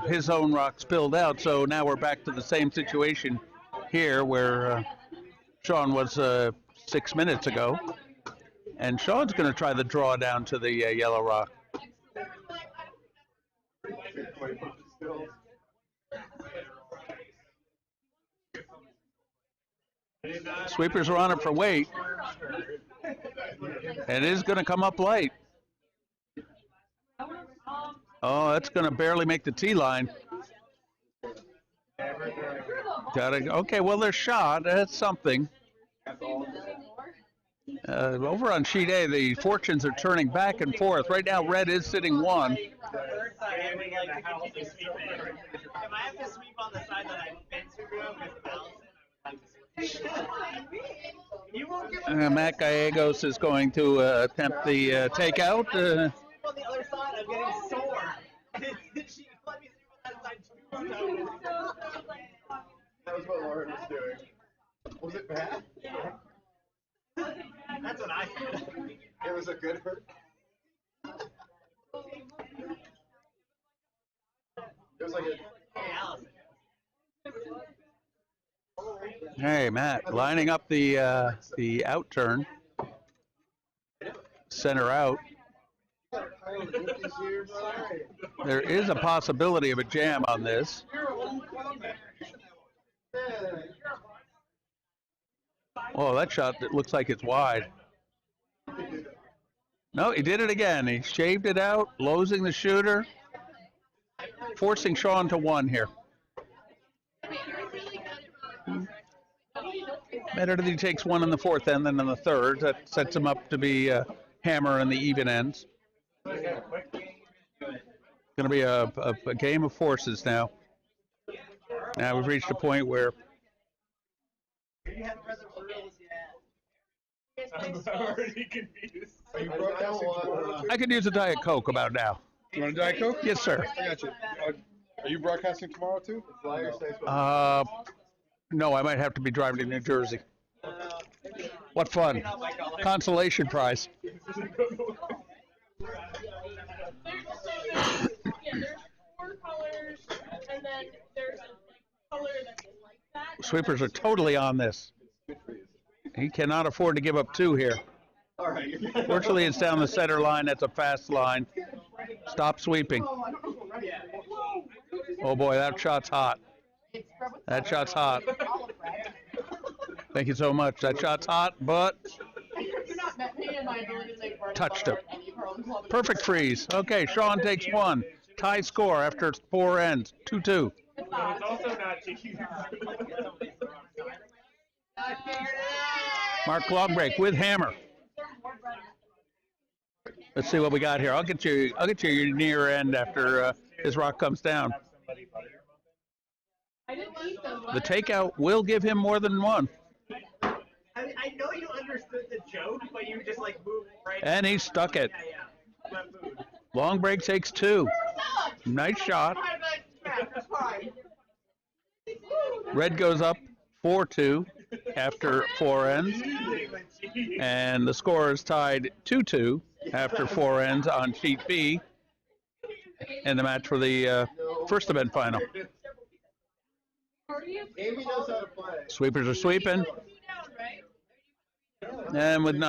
His own rock spilled out, so now we're back to the same situation here where Sean was 6 minutes ago. And Sean's going to try the draw down to the yellow rock. Sweepers are on it for weight. It is going to come up light. Oh, that's going to barely make the tee line. Okay, well, they're shot. That's something. Over on sheet A, the fortunes are turning back and forth. Right now, red is sitting 1. If I have to sweep on the side that I've been to with Allison, I would like to sweep. You won't give Matt Gallegos is going to attempt the takeout. on the other side, I'm getting sore. She let me sweep on that side 2 times. That was what Lauren was doing. Was it bad? That's what I said. It was a good hurt. It was like a. Hey, Allison. Hey, Matt, lining up the out turn. Center out. There is a possibility of a jam on this. Oh, that shot, it looks like it's wide. No, he did it again. He shaved it out, losing the shooter, forcing Sean to 1 here. Better that he takes 1 in the 4th end than in the 3rd. That sets him up to be a hammer in the even ends. Going to be a game of forces now. Now we've reached a point where I'm already confused. Are you broadcasting tomorrow? I could use a Diet Coke about now. You want a Diet Coke? Yes, sir. I got you. Are you broadcasting tomorrow too? No, I might have to be driving to New Jersey. What fun. Consolation prize. There's 4 colors, and then there's a color that's like that. Sweepers are totally on this. He cannot afford to give up 2 here. All right. Fortunately, it's down the center line. That's a fast line. Stop sweeping. Oh boy, that shot's hot. That shot's hot. Thank you so much. That shot's hot, but touched him. Perfect freeze. Okay, Sean takes 1. Tie score after 4 ends. 2-2. It's also not cheap. Mark long break with hammer. Let's see what we got here. I'll get you your near end after his rock comes down. The takeout will give him more than 1. I know you understood the joke, but you just like moved right. And he stuck it. Yeah. Long break takes 2. Nice shot. Red goes up 4-2 after 4 ends. And the score is tied 2-2 after 4 ends on sheet B in the match for the first event final. Amy knows how to play. Sweepers are sweeping. And when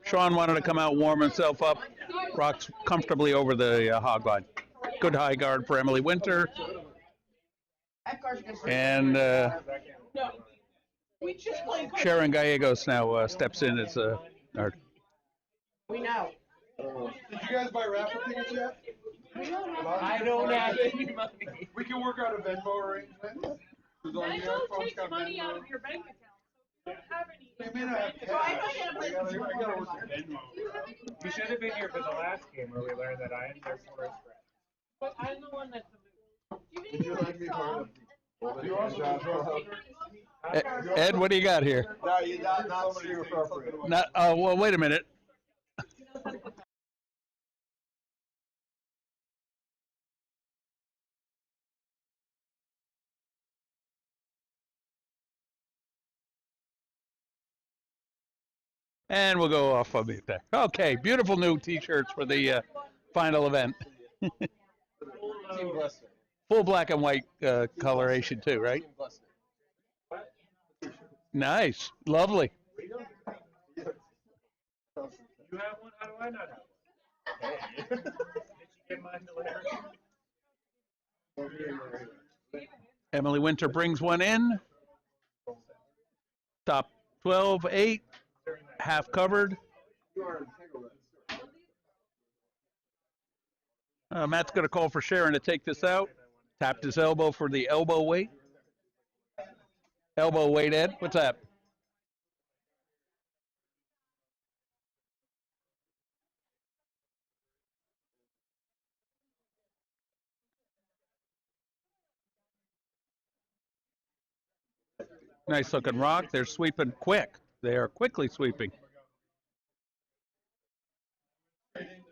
Sean wanted to come out, warm himself up, rocks comfortably over the hog line. Good high guard for Emily Winter. And Sharon Gallegos now steps in as our. We know. Did you guys buy raffle tickets yet? I don't have any money. We can work out a Venmo arrangement. Then it'll take money out of your bank account. So you don't have any. They may not have cash. I gotta work a Venmo. You should have been here for the last game where we learned that I am there for a spread. But I'm the one that's the move. Would you like me part of you also Ed, what do you got here? No, you're not super appropriate. Not, oh, well, wait a minute. And we'll go off of it there. Okay, beautiful new T-shirts for the final event. Full black and white coloration too, right? Nice, lovely. You have one? How do I not have one? Did you get mine delivered? Emily Winter brings one in. Top 12, 8, half covered. Matt's going to call for Sharon to take this out. Tapped his elbow for the elbow weight. Elbow weight, Ed. What's that? Nice looking rock. They're sweeping quick. They are quickly sweeping.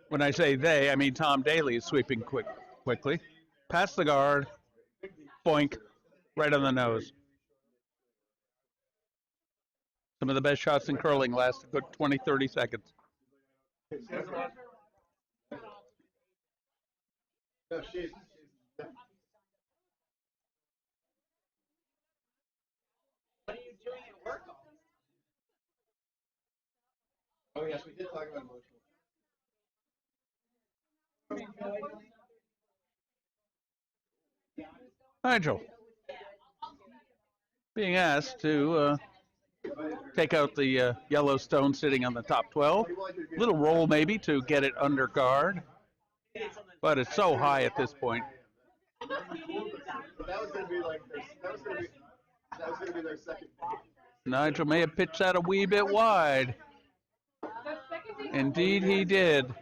When I say they, I mean Tom Daly is sweeping quickly. Past the guard. Boink. Right on the nose. Some of the best shots in curling last a good 20, 30 seconds. No, she's What are you doing at work all Oh yes, we did talk about emotional. Nigel, being asked to take out the Yellowstone sitting on the top 12. Little roll maybe to get it under guard, but it's so high at this point. That was gonna be like that was gonna be their second. Nigel may have pitched that a wee bit wide. Indeed he did.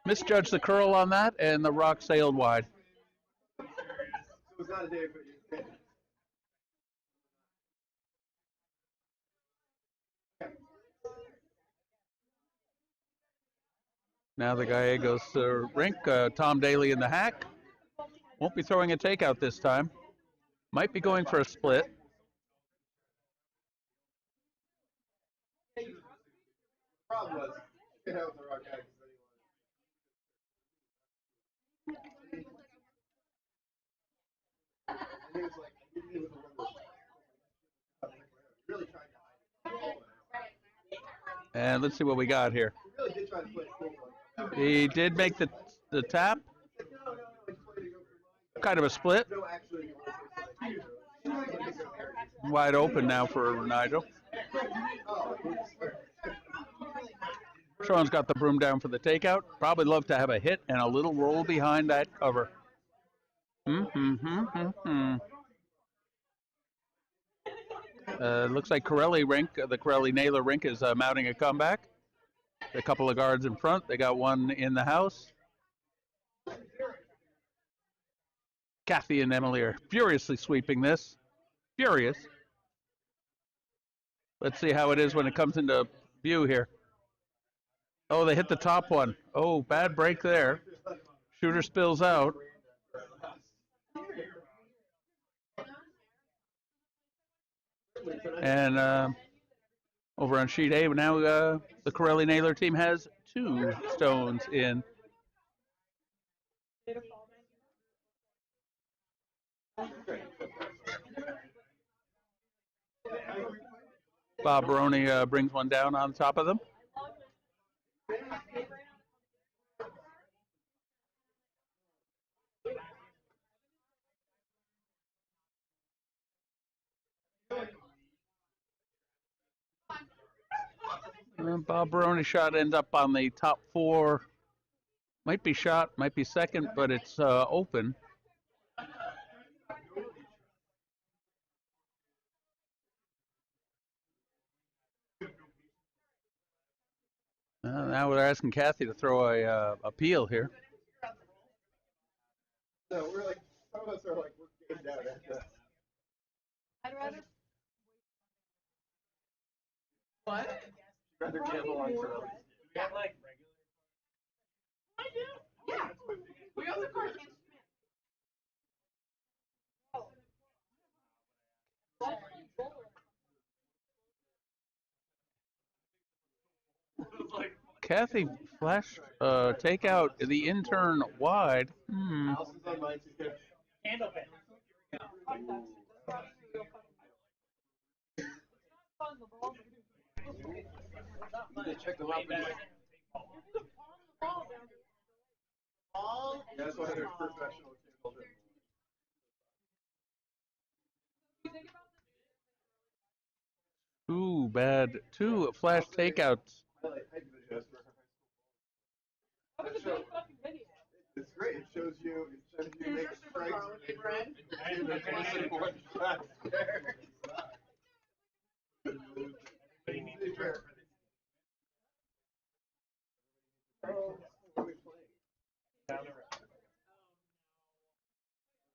Misjudged the curl on that, and the rock sailed wide. So it's not a day for you. Now the Gallegos rink. Tom Daly in the hack. Won't be throwing a takeout this time. Might be going for a split. Problem was, you know, the rock guy. He was like, And let's see what we got here. He did make the tap. Kind of a split. Wide open now for Nigel. Sean's got the broom down for the takeout. Probably love to have a hit and a little roll behind that cover. Looks like Corelli rink, the Corelli Naylor rink, is mounting a comeback. A couple of guards in front. They got one in the house. Kathy and Emily are furiously sweeping this. Furious. Let's see how it is when it comes into view here. Oh, they hit the top one. Oh, bad break there. Shooter spills out. And over on sheet A, now the Corelli Naylor team has 2 stones in. Bob Baroni brings one down on top of them. Bob Baroni's shot ends up on the top 4. Might be shot, might be second, but it's open. Now we're asking Kathy to throw a peel here. No, we're like, some of us are like, we're gamed out at this. I'd rather. What? Rather gamble on Curly. We have like regular. I do. Yeah. We also cards against Kathy flash take out the intern wide. Handle it. Check them out. That's why they're professional table. Ooh, bad. 2 flash takeouts. It's great. It shows you make strikes.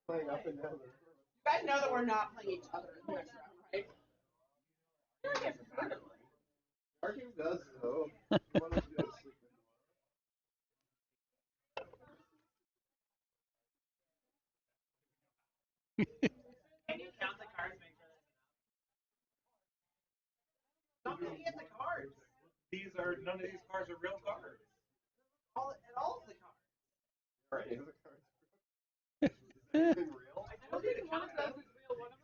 Playing up and down. You guys know that we're not playing each other in the next round, right? Our team does though. Can you count the cards? Make sure Not looking at the cards. None of these cards are real cards. All of the cards. Right. The cards. I Real? don't think one of those is real. One of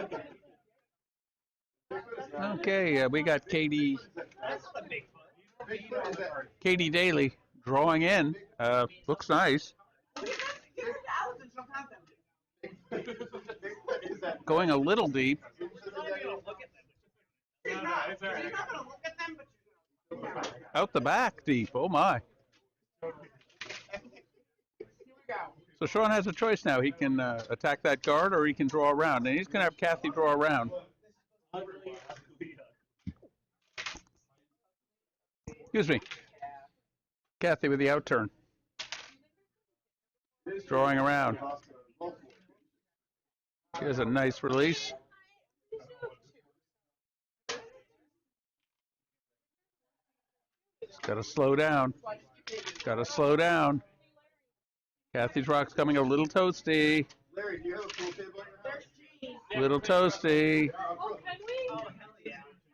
them Okay, we got Katie Daly drawing in. Looks nice. Going a little deep. He's not going to look at them, but Out the back deep. Oh my. here we go. So Sean has a choice now. He can attack that guard or he can draw around. And he's going to have Kathy draw around. Excuse me. Kathy with the outturn. Drawing around. Here's a nice release. It's got to slow down. Got to slow down. Kathy's rock's coming a little toasty. Larry, do you have a pool table? Little toasty. Oh, can we?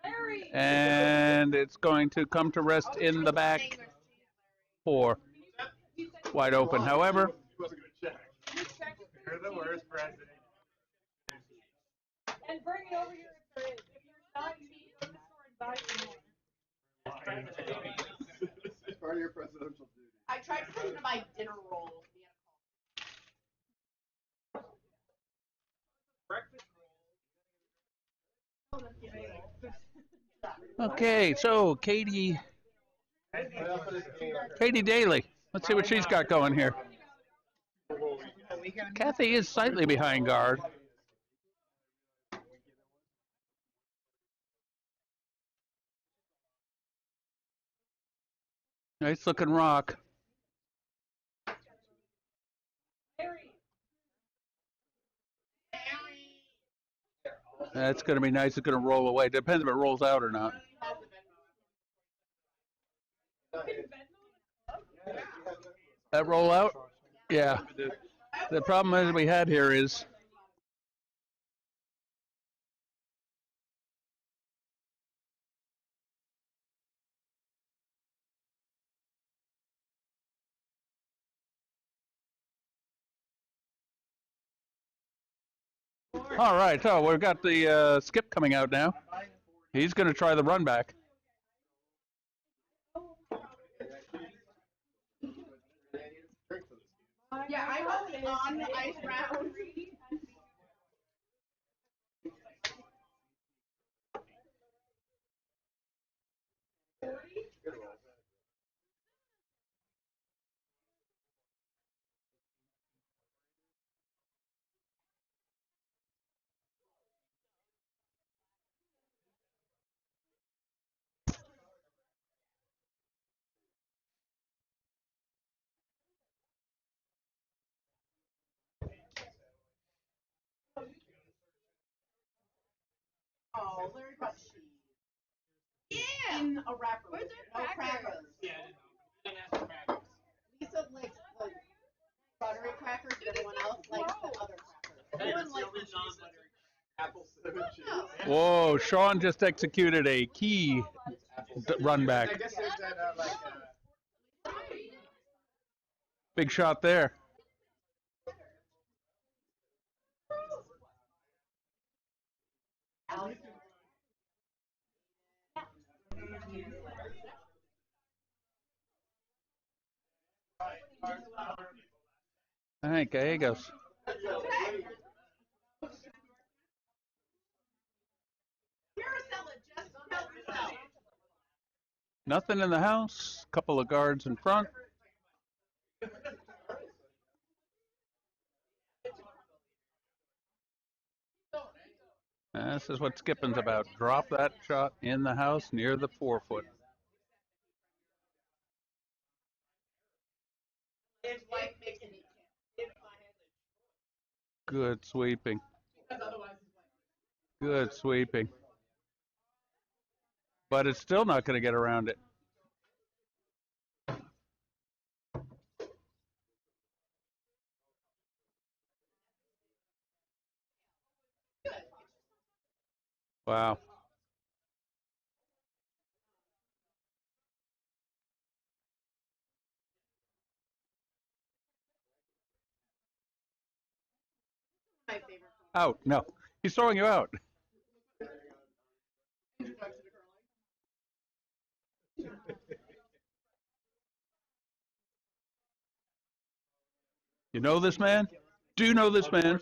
Larry. And it's going to come to rest in the back 4. Wide open. However, You're the worst president. And bring it over here if there is. If you're not, you need to go to the store and buy some more. It's part of your presidential duty. I tried to put into my dinner roll. Breakfast Okay, so Katie Daly. Let's see what she's got going here. Kathy is slightly behind guard. Nice looking rock. That's going to be nice. It's going to roll away. Depends if it rolls out or not. That roll out? Yeah. The problem that we had here is all right, so we've got the skip coming out now. He's going to try the run back. Yeah, I was on the ice round. Oh, Larry got cheese. Yeah. In a wrapper. Where's their crackers? Yeah, I didn't know. Crackers. Lisa likes the buttery crackers, and everyone else likes the other crackers. Everyone likes the cheese buttery. Apple cinnamon cheese. Whoa, Sean just executed a key run I back. guess there's that Big shot there. All right, Gallegos. Nothing in the house. Couple of guards in front. This is what skipping's about. Drop that shot in the house near the 4-foot. Good sweeping. Good sweeping. But it's still not going to get around it. Wow. Out. No. He's throwing you out. You know this man? Do you know this man?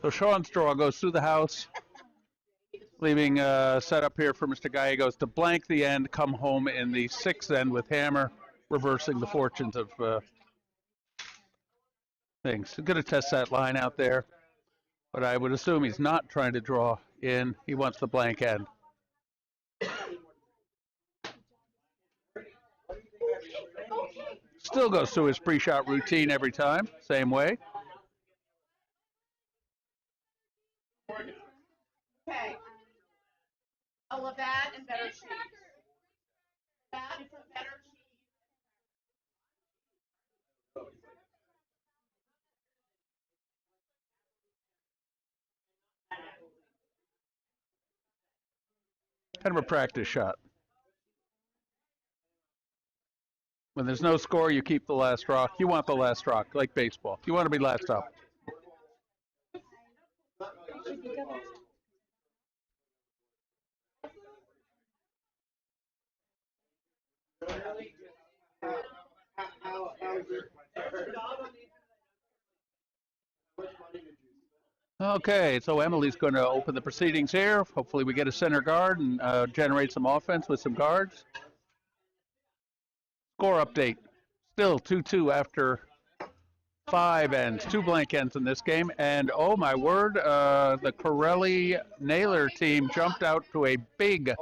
So Sean's draw goes through the house, leaving set up here for Mr. Gallegos to blank the end, come home in the 6th end with hammer, reversing the fortunes of things. Going to test that line out there, but I would assume he's not trying to draw in. He wants the blank end. Still goes through his pre-shot routine every time, same way. Okay. A Labatt and better cheese. That is a better cheese. Kind of a practice shot. When there's no score, you keep the last rock. You want the last rock, like baseball. You want to be last up. Okay, so Emily's going to open the proceedings here. Hopefully we get a center guard and generate some offense with some guards. Score update. Still 2-2 after 5 ends. 2 blank ends in this game. And oh my word, the Corelli Naylor team jumped out to a big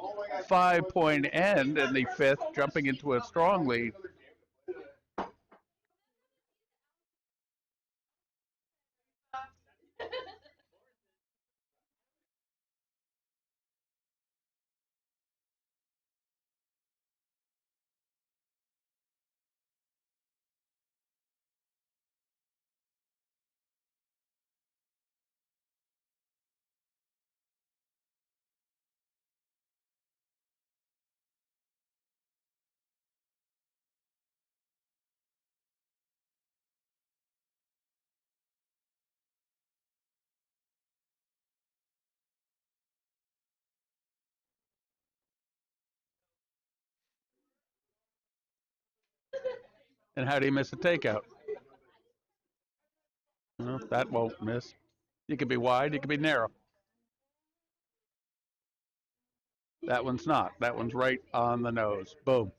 5-point end in the 5th, jumping into a strong lead. And how do you miss a takeout? Well, that won't miss. You could be wide, you could be narrow. That one's not. That one's right on the nose. Boom.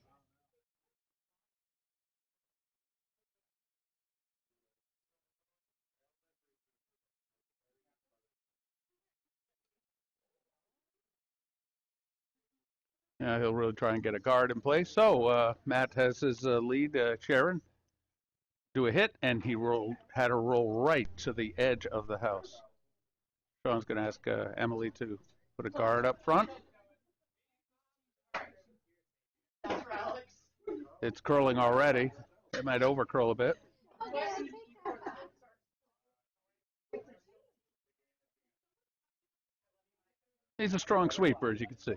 Yeah, he'll really try and get a guard in place. So Matt has his lead. Sharon do a hit, and he had her roll right to the edge of the house. Sean's going to ask Emily to put a guard up front. It's curling already. It might over curl a bit. He's a strong sweeper, as you can see.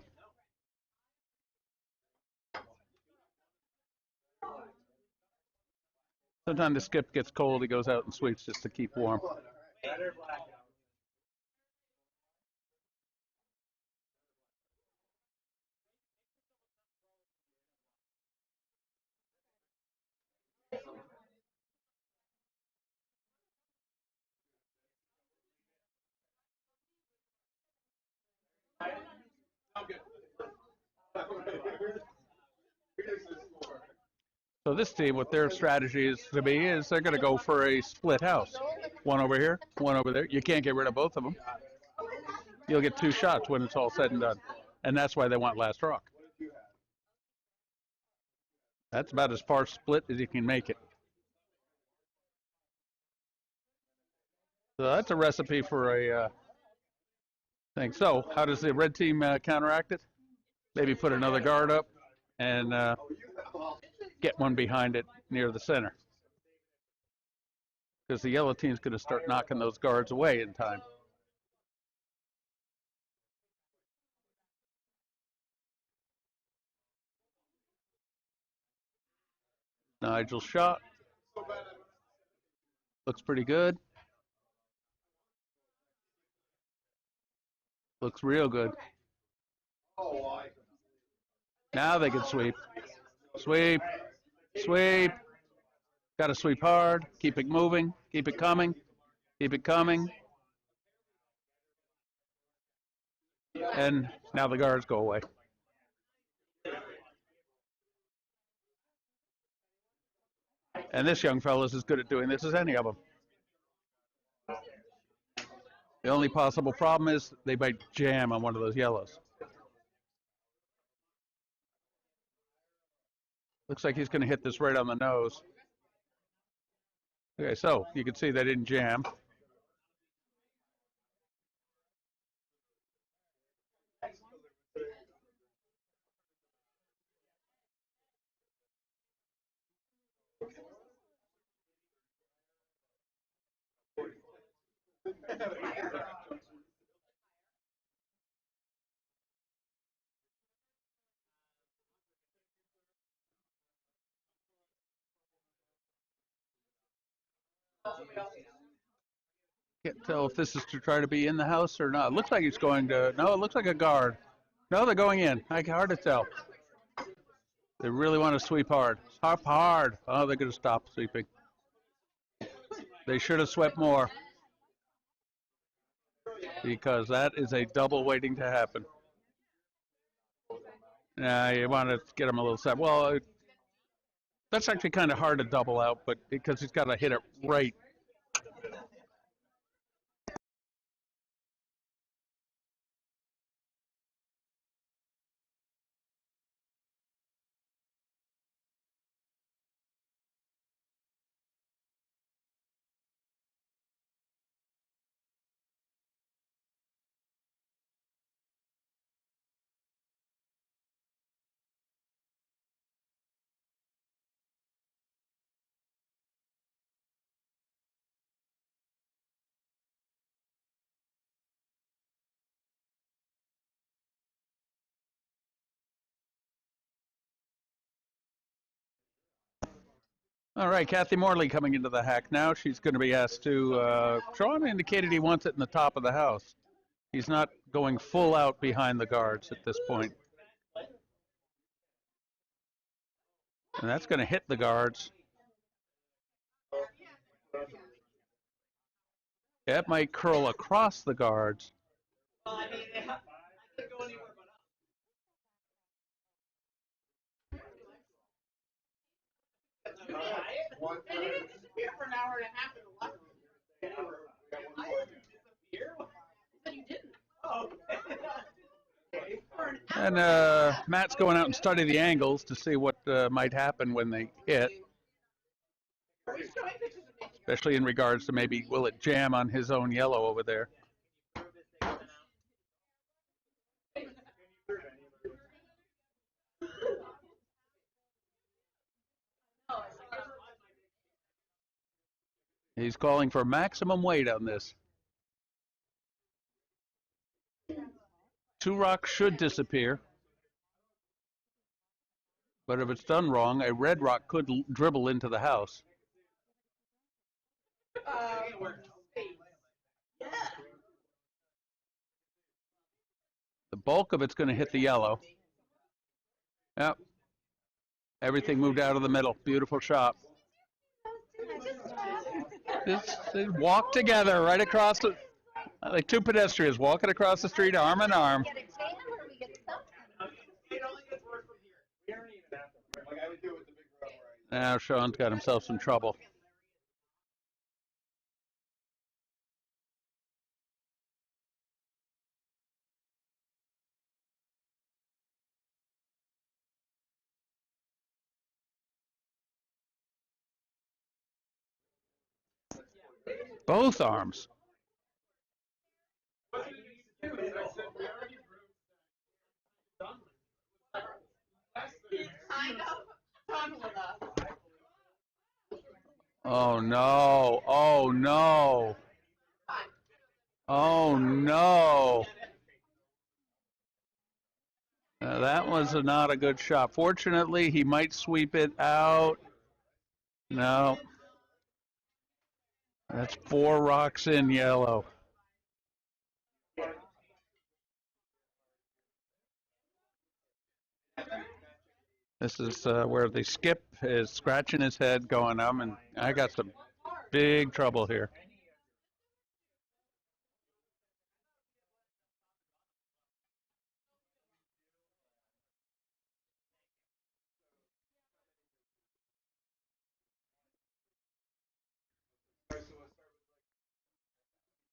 Sometimes the skip gets cold. He goes out and sweeps just to keep warm. So this team, what their strategy is to be is they're going to go for a split house. One over here, one over there. You can't get rid of both of them. You'll get 2 shots when it's all said and done. And that's why they want last rock. That's about as far split as you can make it. So that's a recipe for a thing. So how does the red team counteract it? Maybe put another guard up and get one behind it near the center. Because the yellow team's going to start knocking those guards away in time. Nigel's shot. Looks pretty good. Looks real good. Now they can sweep. Sweep. Sweep. Got to sweep hard. Keep it moving. Keep it coming. Keep it coming. And now the guards go away. And this young fella's as good at doing this as any of them. The only possible problem is they might jam on one of those yellows. Looks like he's going to hit this right on the nose. Okay, so you can see they didn't jam. Can't tell if this is to try to be in the house or not. It looks like he's going to. No, it looks like a guard. No, they're going in. Hard to tell. They really want to sweep hard. Sweep hard. Oh, they're going to stop sweeping. They should have swept more, because that is a double waiting to happen. You want to get him a little set. Well, that's actually kind of hard to double out, but because he's got to hit it right. All right, Kathy Morley coming into the hack now. She's going to be asked to. Sean indicated he wants it in the top of the house. He's not going full out behind the guards at this point. And that's going to hit the guards. That might curl across the guards. And he didn't disappear for an hour and a half in the locker room. I didn't disappear. He said you didn't. Oh. And Matt's going out and study the angles to see what might happen when they hit. Especially in regards to maybe will it jam on his own yellow over there. He's calling for maximum weight on this. 2 rocks should disappear. But if it's done wrong, a red rock could dribble into the house. The bulk of it's going to hit the yellow. Yep. Everything moved out of the middle. Beautiful shot. They walk together right across the, like 2 pedestrians walking across the street arm in arm. Now Sean's got himself some trouble. Both arms. Oh no, oh no. Oh no. That was not a good shot. Fortunately, he might sweep it out. No. That's 4 rocks in yellow. This is where the skip is scratching his head going, and I got some big trouble here.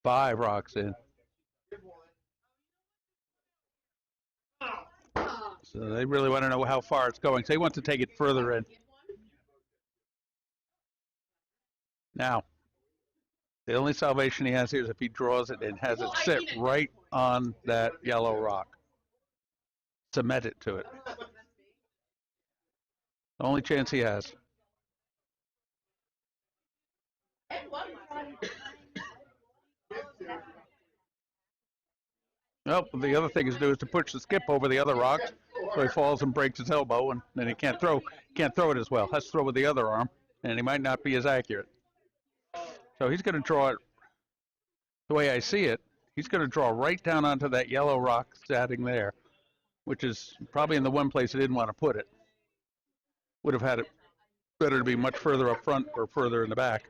Five rocks in. So they really want to know how far it's going. So he wants to take it further in. Now, the only salvation he has here is if he draws it and has it sit right on that yellow rock. Cement it to it. The only chance he has. Nope, the other thing is to push the skip over the other rock, so he falls and breaks his elbow, and then he can't throw it as well. Has to throw with the other arm, and he might not be as accurate. So he's going to draw it the way I see it. He's going to draw right down onto that yellow rock standing there, which is probably in the one place he didn't want to put it. Would have had it better to be much further up front or further in the back.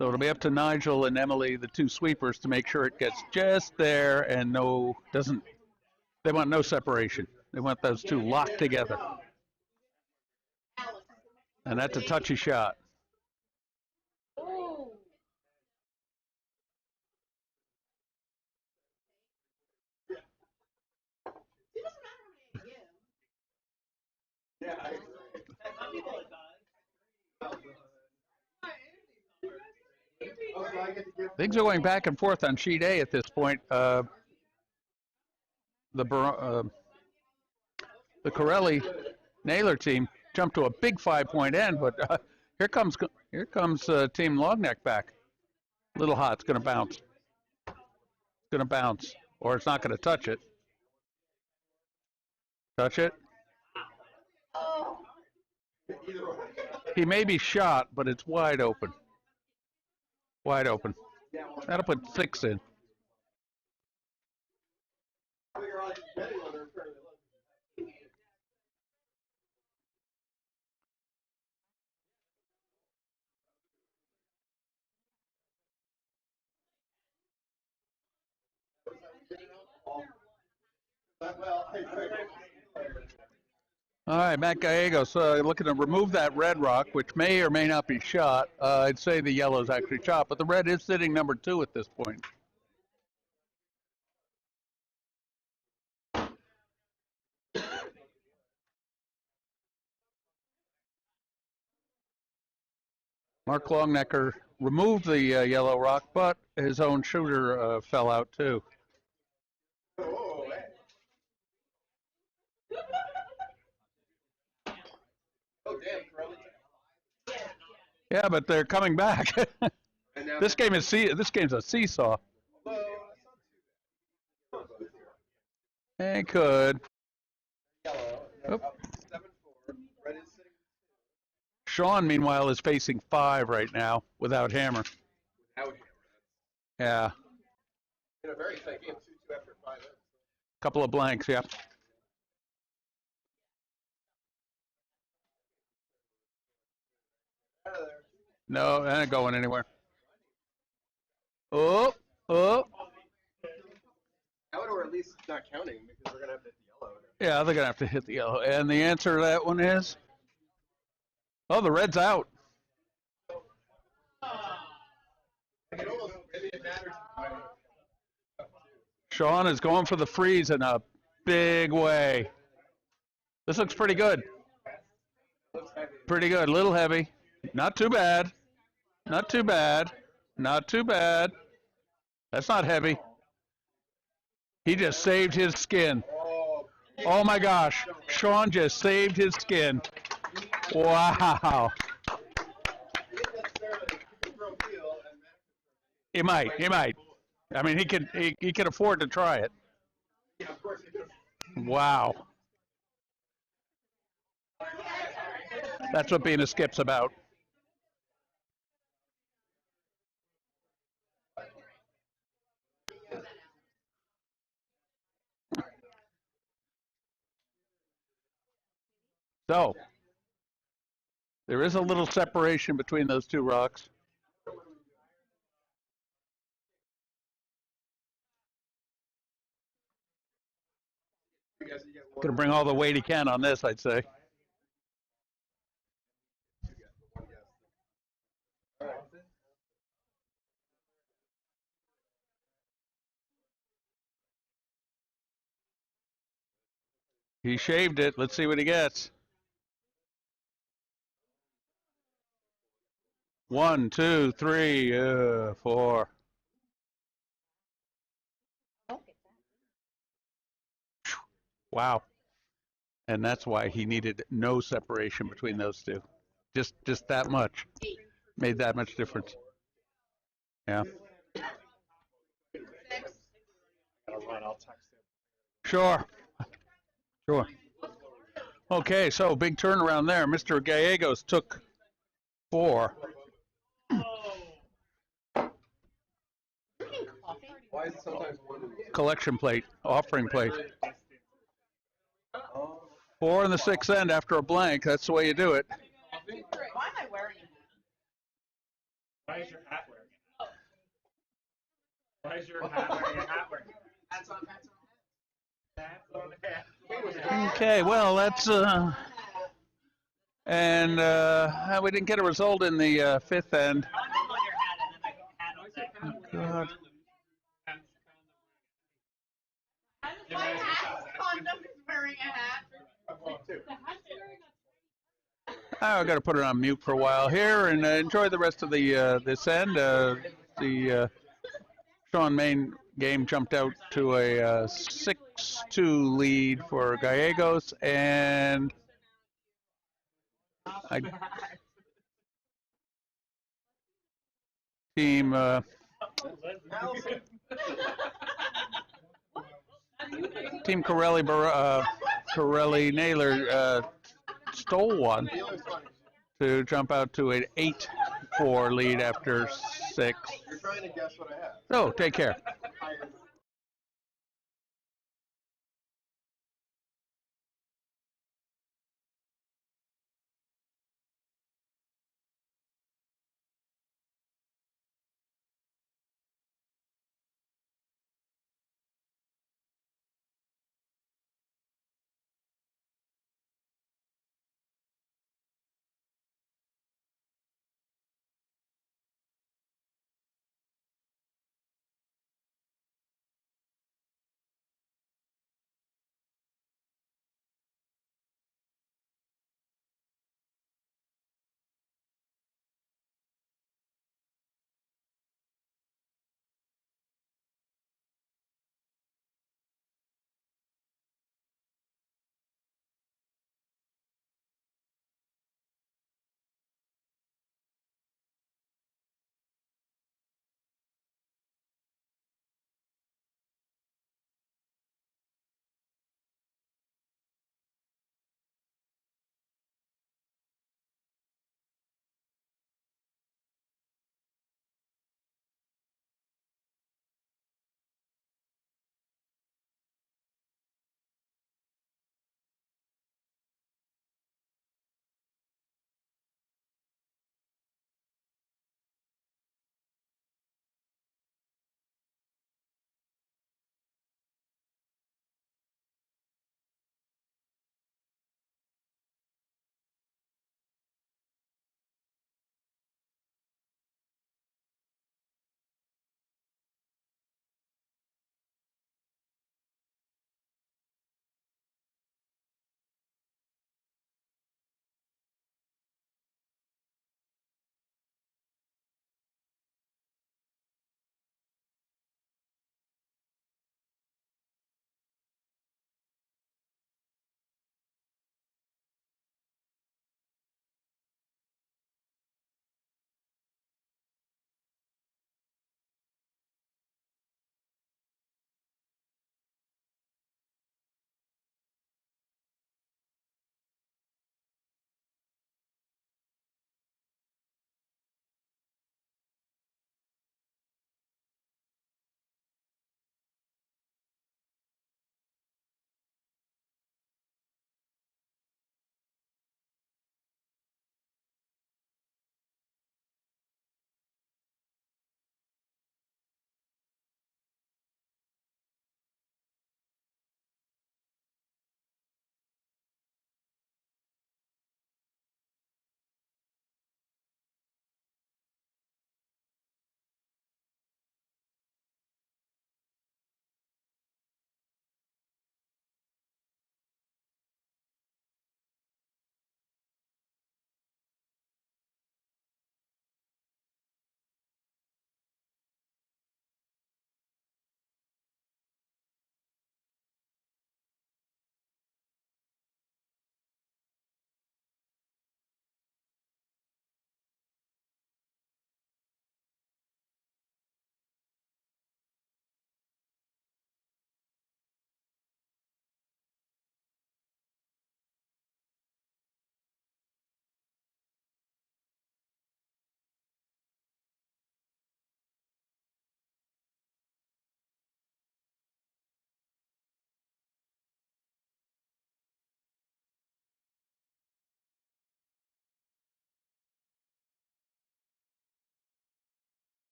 So it'll be up to Nigel and Emily, the two sweepers, to make sure it gets just there and they want no separation. They want those two locked together. And that's a touchy shot. Things are going back and forth on sheet A at this point. The Corelli Naylor team jumped to a big 5-point end, but here comes Team Longneck back. A little hot. It's going to bounce. It's going to bounce, or it's not going to touch it. Touch it. He may be shot, but it's wide open. Wide open. That'll put 6 in. All right, Matt Gallegos looking to remove that red rock, which may or may not be shot. I'd say the yellow is actually shot, but the red is sitting number 2 at this point. Mark Longnecker removed the yellow rock, but his own shooter fell out too. Yeah, but they're coming back. This game's a seesaw. They could. Oop. Sean, meanwhile, is facing 5 right now without hammer. Yeah. In a very tight game, 2-2 after 5 minutes. Couple of blanks, yeah. No, that ain't going anywhere. Oh. Out or at least not counting because we're going to have to hit the yellow. Yeah, they're going to have to hit the yellow. And the answer to that one is? Oh, the red's out. Sean is going for the freeze in a big way. This looks pretty good. Pretty good. A little heavy. Not too bad. Not too bad. Not too bad. That's not heavy. He just saved his skin. Oh my gosh. Sean just saved his skin. Wow. He might. I mean, he can afford to try it. Wow. That's what being a skip's about. So, there is a little separation between those two rocks. Going to bring all the weight he can on this, I'd say. He shaved it. Let's see what he gets. 1, 2, 3, 4. Wow. And that's why he needed no separation between those two. Just that much. Made that much difference. Yeah. I'll text him. Sure. Sure. Okay, so big turnaround there. Mr. Gallegos took 4. Why is it sometimes one? Collection plate, offering plate. 4 in the 6th end after a blank. That's the way you do it. Why am I wearing it? Why is your hat wearing it? Why is your hat wearing a hat wearing it? That's on head. That's on the hat. Okay, well, that's and we didn't get a result in the 5th end. Oh, God. My hat condom is wearing a hat. I got to put it on mute for a while here and enjoy the rest of the this end. The Sean Main game jumped out to a 6-2 lead for Gallegos, and team Team Corelli Naylor stole one to jump out to an 8-4 lead after 6. You're trying to guess what I have. So take care.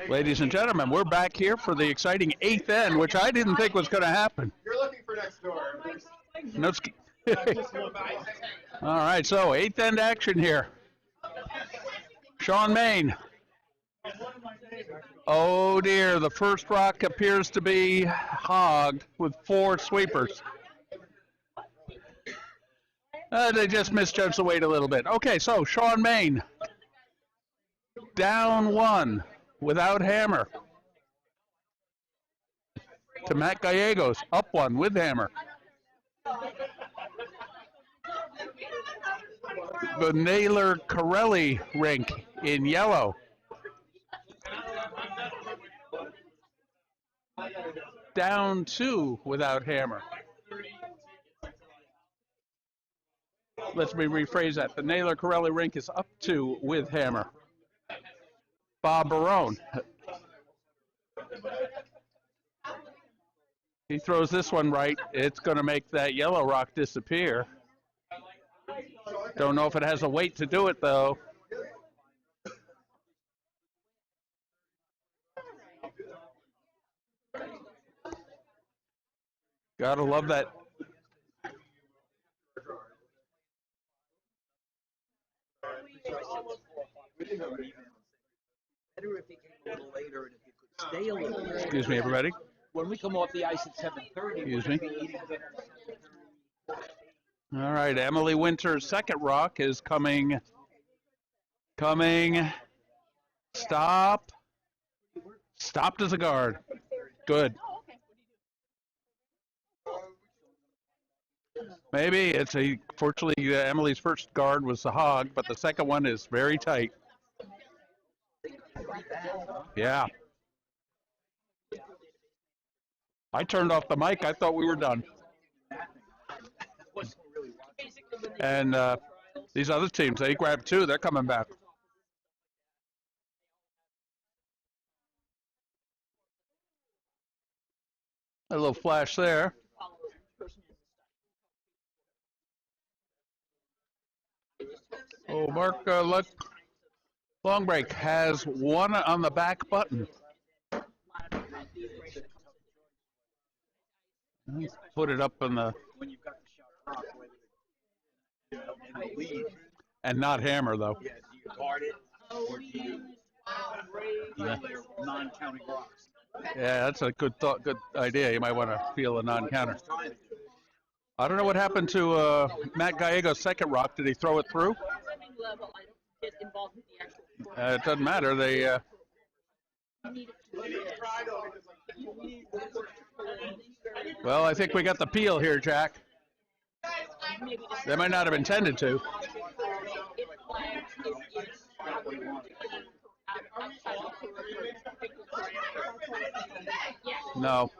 Ladies and gentlemen, we're back here for the exciting 8th end, which I didn't think was going to happen. You're looking for next door. All right, so 8th end action here. Sean Main. Oh dear, the first rock appears to be hogged with 4 sweepers. They just misjudged the weight a little bit. Okay, so Sean Main down 1 without hammer. To Matt Gallegos, up 1 with hammer. The Naylor Corelli rink in yellow. Down 2 without hammer. Let me rephrase that. The Naylor Corelli rink is up 2 with hammer. Bob Barone. He throws this one right. It's going to make that yellow rock disappear. Don't know if it has a weight to do it, though. Gotta love that. Better if it came a little later and if you could stay a little later. Excuse me, everybody. When we come off the ice at 7:30, Excuse we're me. going to be eating dinner. All right, Emily Winter's second rock is coming. Stop. Stopped as a guard. Good. Maybe it's fortunately, Emily's first guard was the hog, but the second one is very tight. Yeah. I turned off the mic. I thought we were done. And these other teams, they grabbed 2. They're coming back. A little flash there. Oh, Mark Long Break has 1 on the back button. Put it up in the... When you've got the shot rock, whether in the lead. And not hammer, though. Yeah, do you guard it or do you non-counting rocks? Yeah, that's a good thought, good idea. You might want to feel a non-counter. I don't know what happened to Matt Gallegos' second rock. Did he throw it through? It doesn't matter. They. Well, I think we got the peel here, Jack. They might not have intended to. No.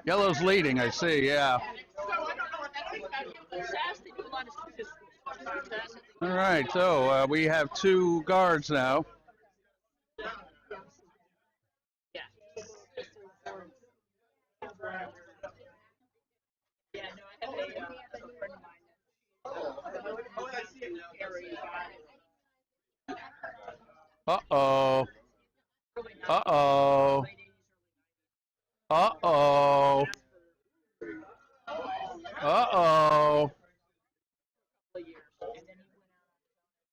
Yellow's leading, I see, yeah. All right, so we have 2 guards now. Uh-oh. Uh-oh. Uh-oh. Uh-oh.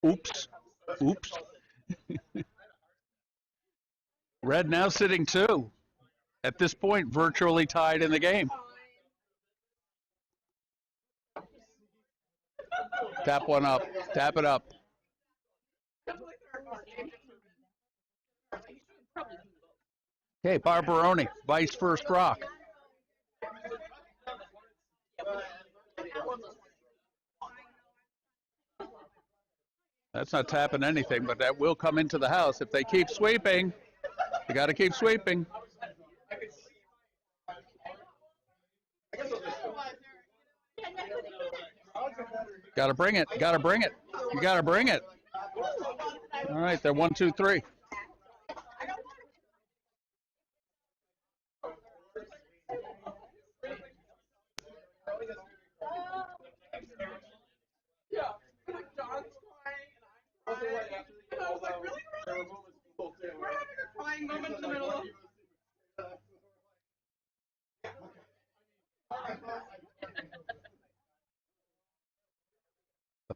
Oops. Oops. Red now sitting 2. At this point, virtually tied in the game. Tap one up. Tap it up. Okay, Barbaroni, vice first rock. That's not tapping anything, but that will come into the house if they keep sweeping. You got to keep sweeping. Got to bring it. Got to bring it. You got to bring it. All right, they're 1, 2, 3.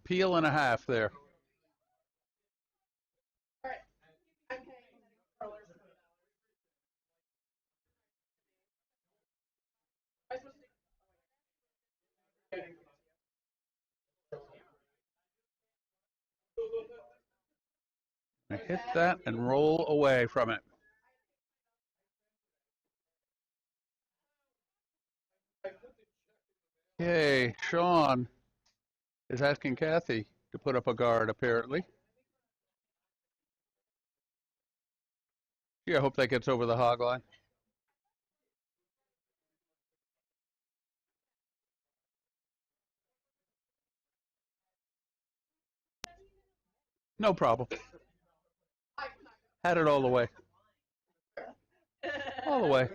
peel and a half there. Hit that and roll away from it. Okay, Sean is asking Kathy to put up a guard, apparently. Yeah, I hope that gets over the hog line. No problem. Had it all the way. All the way.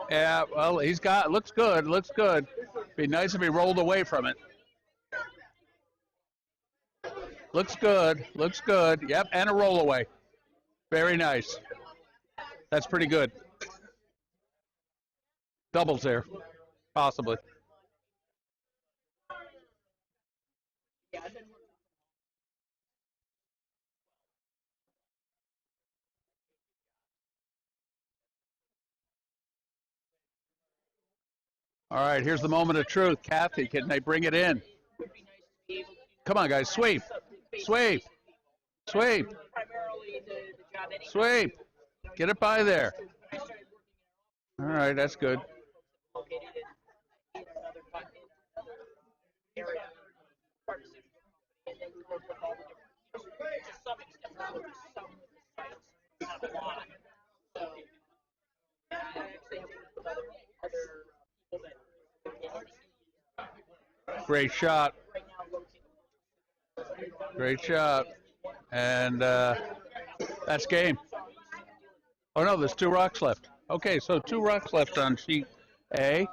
Yeah, well, he's got, looks good, looks good. Be nice if he rolled away from it. Looks good, looks good. Yep, and a roll away. Very nice. That's pretty good. Doubles there, possibly. All right, here's the moment of truth. Kathy, can they bring it in? Come on, guys, sweep, sweep, sweep, sweep. Get it by there. All right, that's good. Great shot. Great shot. And that's game. Oh, no, there's 2 rocks left. Okay, so 2 rocks left on sheet A.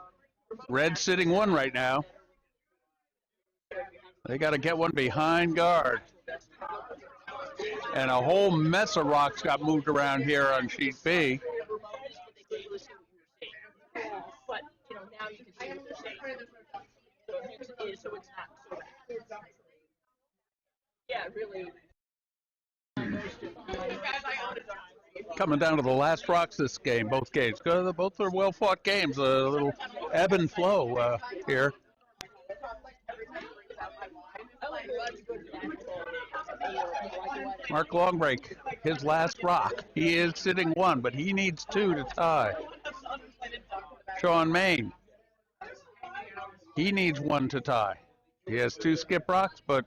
Red sitting 1 right now. They got to get one behind guard. And a whole mess of rocks got moved around here on sheet B. But, you know, now you can see what they're saying. So it's not so bad. Yeah, really. Coming down to the last rocks this game, both games. Both are well-fought games. A little ebb and flow here. Mark Longbreak, his last rock. He is sitting 1, but he needs 2 to tie. Sean Main, he needs 1 to tie. He has 2 skip rocks, but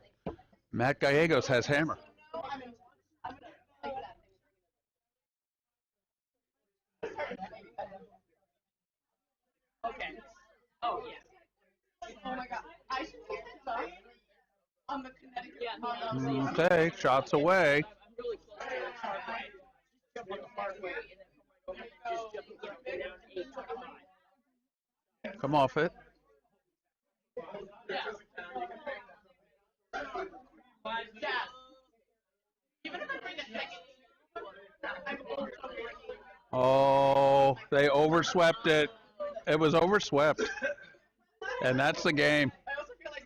Matt Gallegos has hammer. Okay. Oh, yeah. Oh my God. I should take this off on the Connecticut. Okay, shots away. I'm really close to the hard way. Jump on the hard way and then just jump down 825. Come off it. Yeah. Yeah. Even if I bring a second, I'm also working. Oh, they overswept it. It was overswept. And that's the game. I also feel like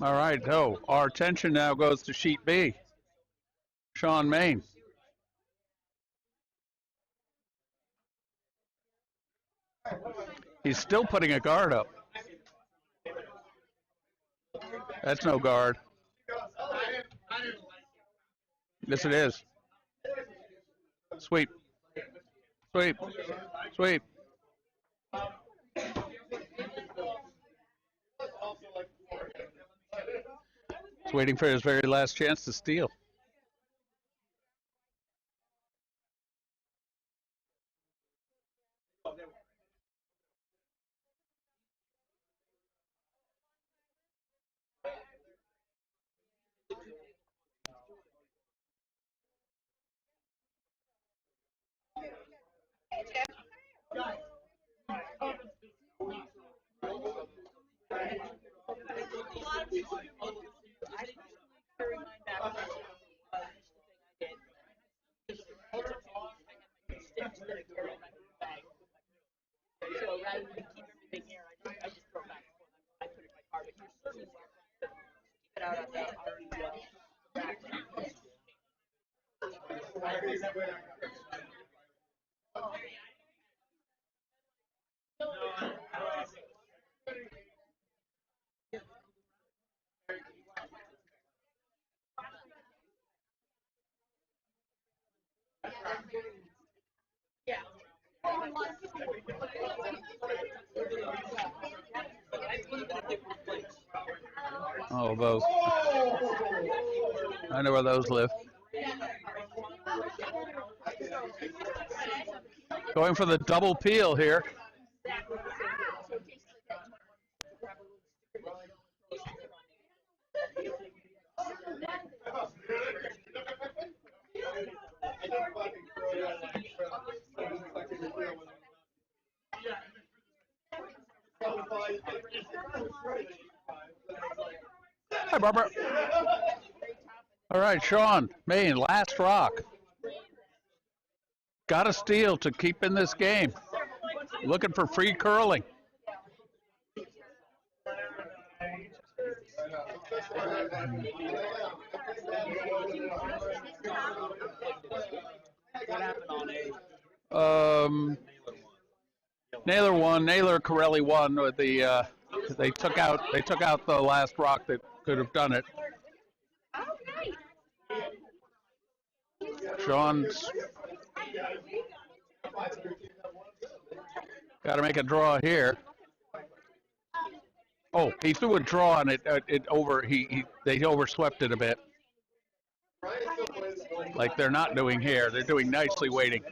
All right, so our attention now goes to sheet B. Sean Main. He's still putting a guard up. That's no guard. Yes, it is. Sweep. Sweep. Sweep. He's waiting for his very last chance to steal. carry mine back home. The thing I did. Just I had my sticks that I carried in my bag. So rather than keep everything here, I just throw it back and forth. I put it in my car, but you're certainly welcome to keep it out on the rack. Yeah. Oh, those. I know where those live. Going for the double peel here. Hi, Barbara. All right, Sean, Maine, last rock. Got a steal to keep in this game. Looking for free curling. Naylor won. Naylor Corelli won with the. They took out the last rock that could have done it. Sean's got to make a draw here. Oh, he threw a draw and it over. They overswept it a bit. Like they're not doing here. They're doing nicely waiting.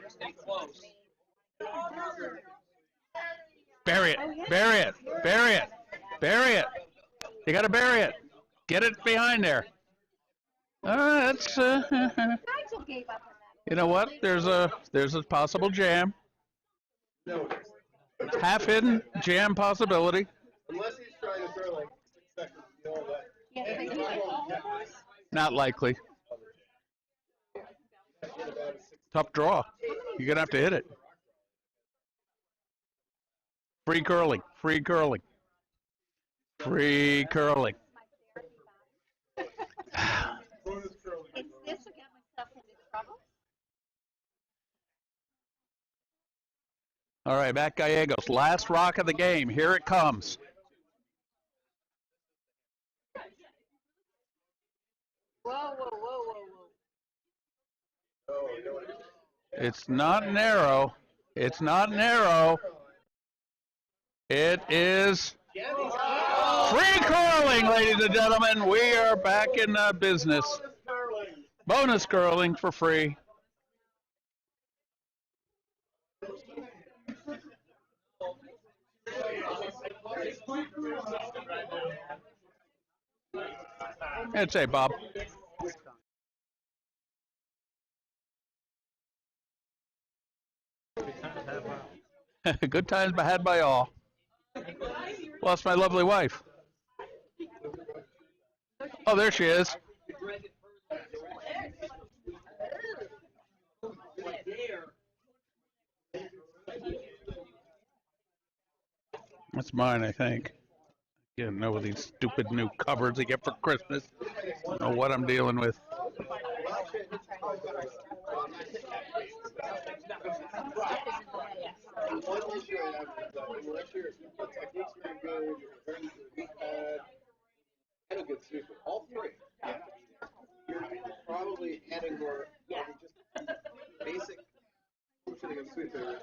Bury it. Bury it. Bury it. Bury it. You got to bury it. Get it behind there. That's. You know what? There's a possible jam. Half hidden jam possibility. Unless he's trying to throw like 6 seconds, you know that. Not likely. Tough draw. You're gonna have to hit it. Free curling. Free curling. Free curling. All right, back Gallegos. Last rock of the game. Here it comes. Whoa, whoa, whoa, whoa, whoa. It's not narrow. It's not narrow. It is free curling, ladies and gentlemen. We are back in business. Bonus curling for free. I'd say, Bob. Good times had by all. Lost my lovely wife. Oh, there she is. That's mine, I think. You don't know these stupid new cupboards they get for Christmas. I don't know what I'm dealing with. All three. You're probably adding more just basic functioning of sweeper.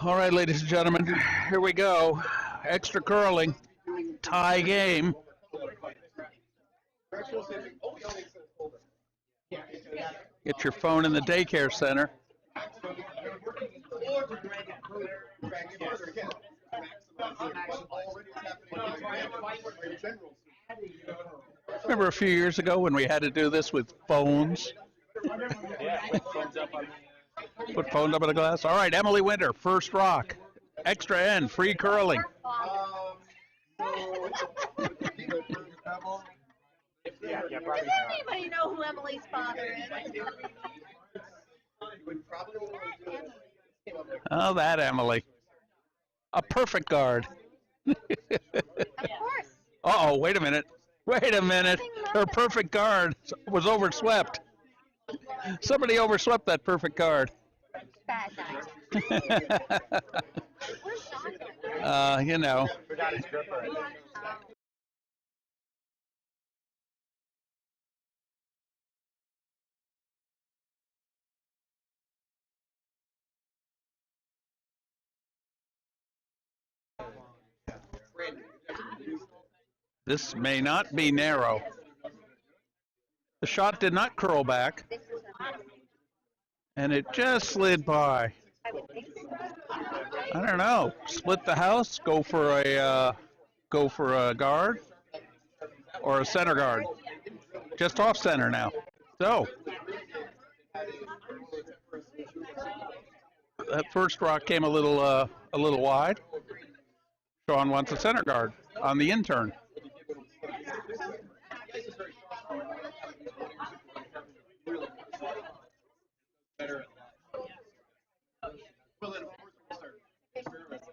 All right, ladies and gentlemen, here we go. Extra curling, tie game. Get your phone in the daycare center. Remember a few years ago when we had to do this with phones? Yeah, phones up on the. Put phones up on the glass. All right, Emily Winter, first rock. Extra end, free curling. So, Yeah, Does probably. anybody know who Emily's father is? Oh, that Emily. A perfect guard. Of course. Uh-oh, wait a minute. Wait a minute. Her perfect guard was overswept. Somebody overswept that perfect guard. Bad guy. Where's Sean? You know. Forgot his gripper. This may not be narrow. The shot did not curl back, and it just slid by. I don't know. Split the house. Go for a guard or a center guard. Just off center now. So that first rock came a little wide. Sean wants a center guard on the in-turn.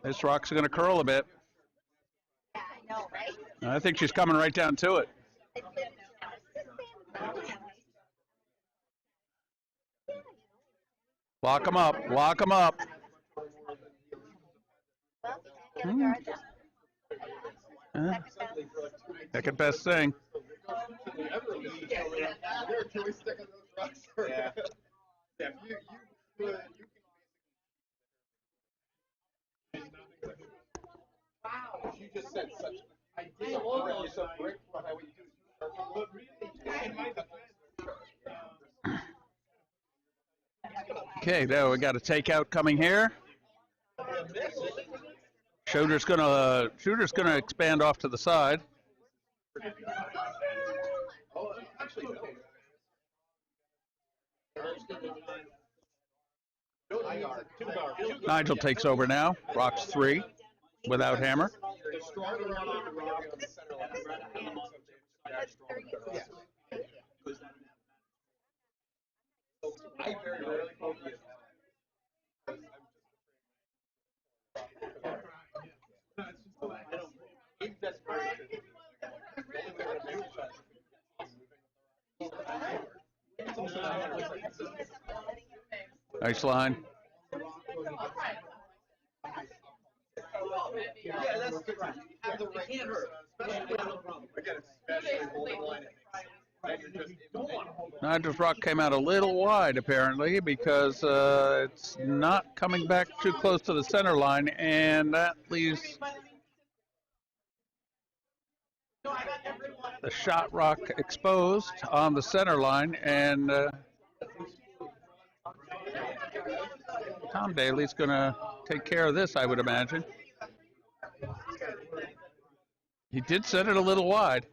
This rock's going to curl a bit. I think she's coming right down to it. Lock them up. Lock them up. Second best thing. Wow. You just said such. I did. You're so grateful how we do. Okay, now we got a takeout coming here. Shooter's gonna expand off to the side. Nigel takes over now. Rocks 3 without hammer. Nice line. Yeah, that's good. Have the right. Can't hurt. Nigel's rock came out a little wide apparently because it's not coming back too close to the center line, and that leaves the shot rock exposed on the center line, and Tom Daly's going to take care of this, I would imagine. He did set it a little wide.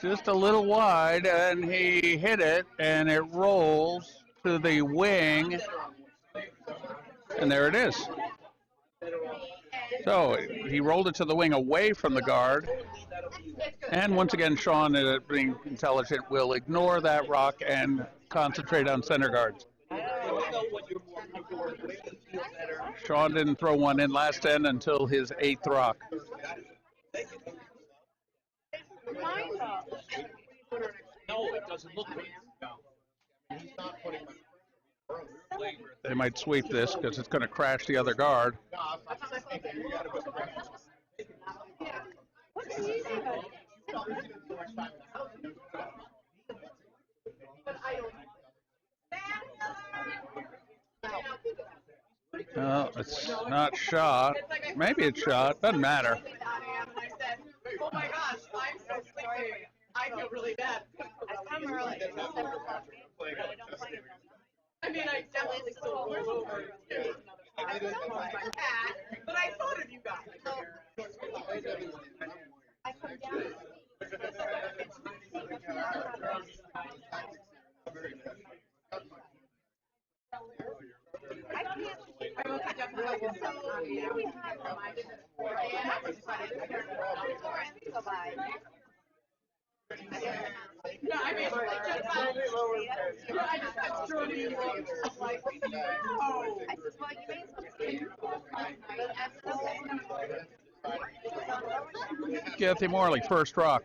Just a little wide, and he hit it, and it rolls to the wing, and there it is. So he rolled it to the wing away from the guard, and once again, Sean, being intelligent, will ignore that rock and concentrate on center guards. Sean didn't throw one in last end until his 8th rock. No, it doesn't look good. They might sweep this because it's going to crash the other guard. No, it's not shot. Maybe it's shot. Doesn't matter. Oh my gosh, I'm so sleepy. I feel really bad. I come early. I mean, I definitely still rolled over too. But I thought of you guys. I come down. I can't No, I basically just got, I just got Jordan like, no. Kathy Morley, first rock.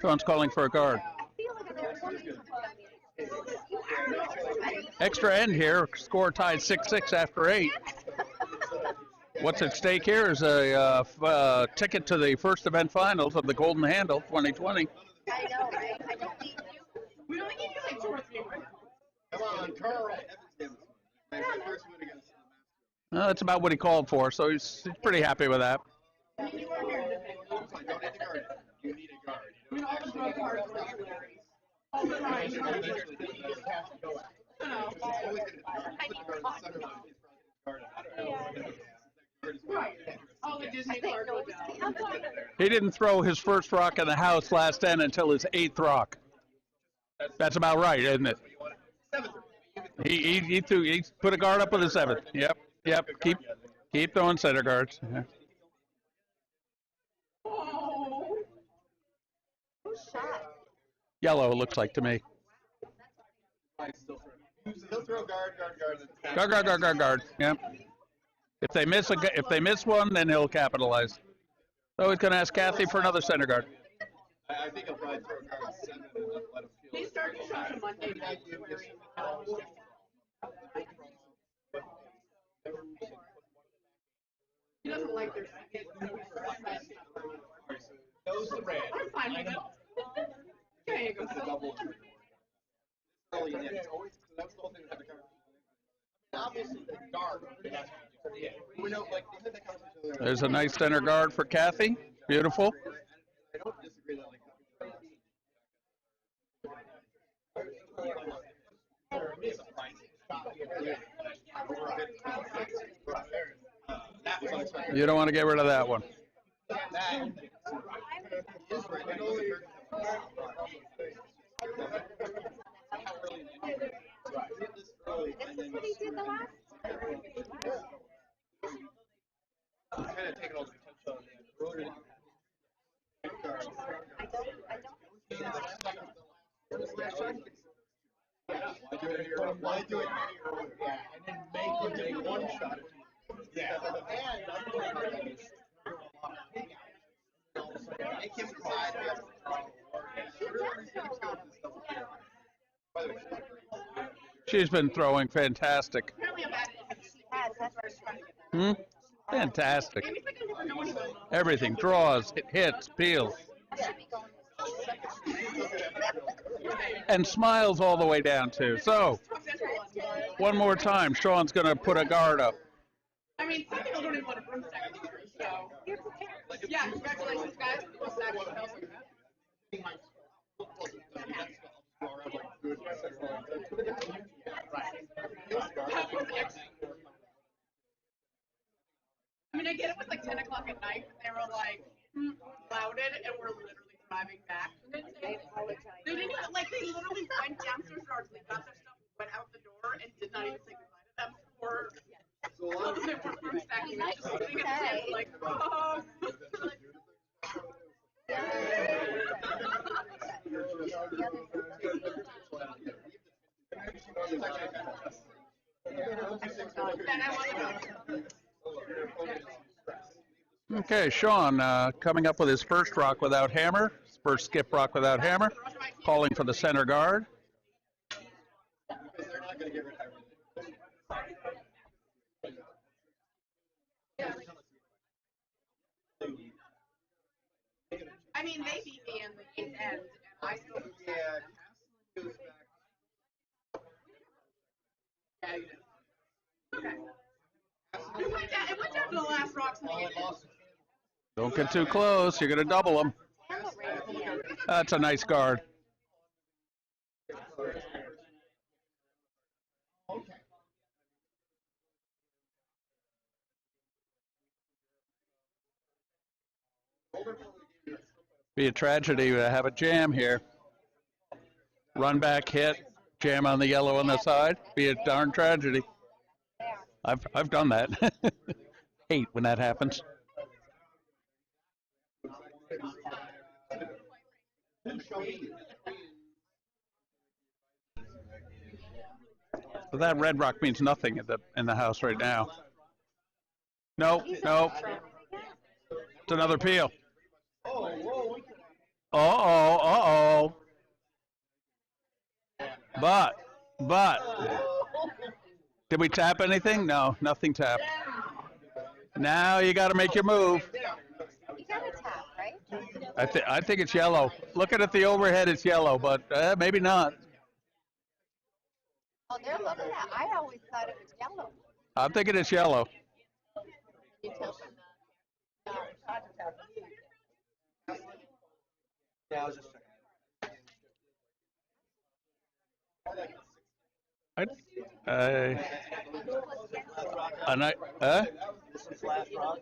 Sean's calling for a guard. Extra end here. Score tied 6-6 after 8. What's at stake here is a ticket to the first event finals of the Golden Handle 2020. I know, right? I don't need We only need you like 2 or 3 more. Come on, Carl. That's about what he called for, so he's pretty happy with that. You are here. You need a guard. I mean, all the drug cards are hilarious. All the time. Right. All the Disney cards go down. He didn't throw his first rock in the house last end until his 8th rock. That's about right, isn't it? He put a guard up with a 7th. Yep. Keep throwing center guards. Yeah. Oh. Yellow, it looks like to me. He'll throw guard. Guard. Yep. If they miss one, then he'll capitalize. So he's going to ask Kathy for another center guard. I think he'll probably throw guard 7 and let him feel. They started showing Monday night wearing he doesn't like their Those the red. I'm fine with it. Okay, you go. Obviously, the guard. We know, like, There's a nice center guard for Kathy. Beautiful. I don't disagree that, You don't want to get rid of that one. Why do it? Yeah, and then make him take one shot. Yeah, make him decide. She's been throwing fantastic. Fantastic. Everything. Draws, hits, peels. And smiles all the way down, too. So, one more time. Sean's going to put a guard up. I mean, some people don't even want to bring second years, so. Yeah, congratulations, guys. I mean, I get it was like 10 o'clock at night, and they were like, clouded, and we're literally driving back. They didn't even, like, they literally went downstairs to our sleep, got their stuff, went out the door, and did not even say goodbye to them for they were for a second. Just sitting at the table, like, oh. Okay, Sean coming up with his first rock without hammer, his first skip rock without hammer, calling for the center guard. I mean, they beat me in the 8th end, and I still goes back. Yeah, you did. Okay. It went down to the last rocks in the 8th. Don't get too close. You're going to double them. That's a nice guard. Be a tragedy to have a jam here. Run back hit, jam on the yellow on the side. Be a darn tragedy. I've done that. Hate when that happens. But that red rock means nothing in the house right now. Nope, nope. It's another peel. Uh-oh. But, did we tap anything? No, nothing tapped. Now you got to make your move. You got a tap, right? I think it's yellow. Looking at the overhead, it's yellow, but maybe not. Oh, they're looking at. I always thought it was yellow. I'm thinking it's yellow. You tell them Yeah, I was just checking.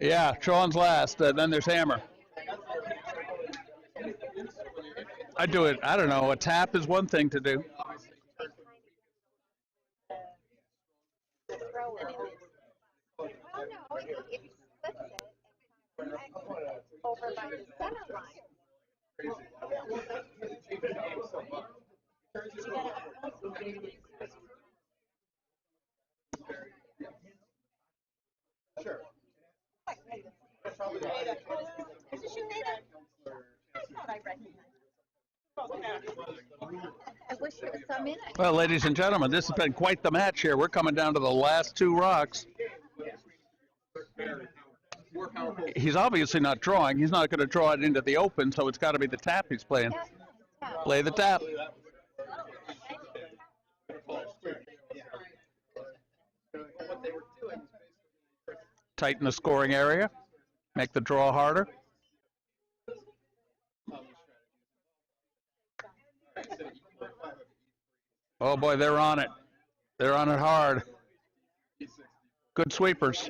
Yeah, Sean's last. Then there's Hammer. I do it. I don't know. A tap is one thing to do. throw it. Oh no, if you flip it and over by the center line. Sure. I wish there was some in it. Well, ladies and gentlemen, this has been quite the match here. We're coming down to the last two rocks. He's obviously not drawing. He's not going to draw it into the open, so it's got to be the tap he's playing. Play the tap. Tighten the scoring area. Make the draw harder. Oh boy, they're on it. They're on it hard. Good sweepers.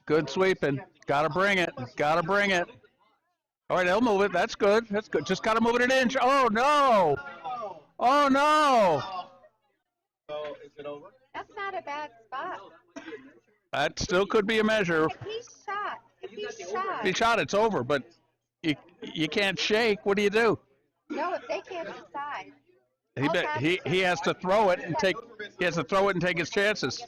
Good sweeping. Gotta bring it. Gotta bring it. All right, they'll move it. That's good. That's good. Just gotta move it an inch. Oh no! Oh no! So is it over? That's not a bad spot. That still could be a measure. If If he shot, it's over. But you can't shake. What do you do? No, if they can't decide. He has to throw it and take. He has to throw it and take his chances.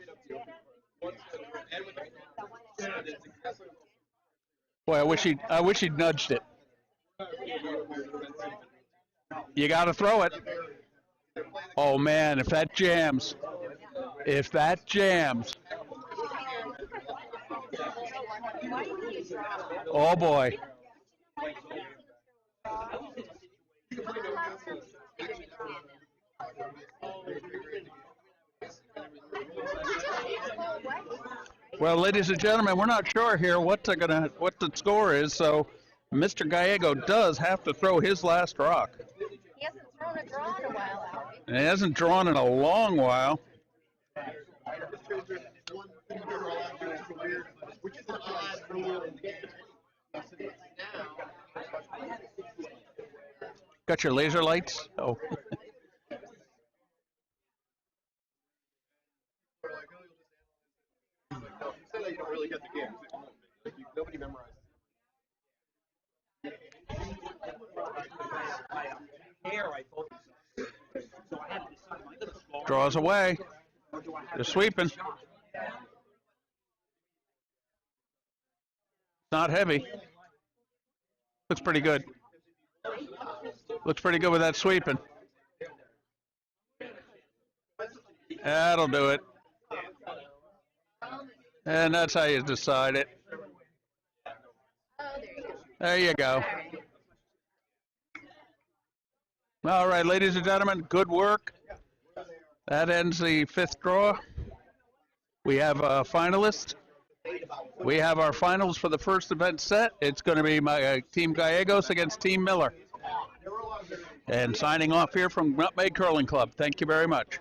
Boy, I wish he'd nudged it. You got to throw it. Oh man, if that jams. Oh boy. Well, ladies and gentlemen, we're not sure here what the score is, so Mr. Gallego does have to throw his last rock. He hasn't thrown a draw in a while, Albie. And he hasn't drawn in a long while. Got your laser lights? Oh. You don't really get the game. Nobody memorizes. Draws away. They're sweeping. Not heavy. Looks pretty good. Looks pretty good with that sweeping. That'll do it. And that's how you decide it. There you go. All right, ladies and gentlemen, good work. That ends the fifth draw. We have a finalist. We have our finals for the first event set. It's going to be my Team Gallegos against Team Miller. And signing off here from Nutmeg Curling Club. Thank you very much.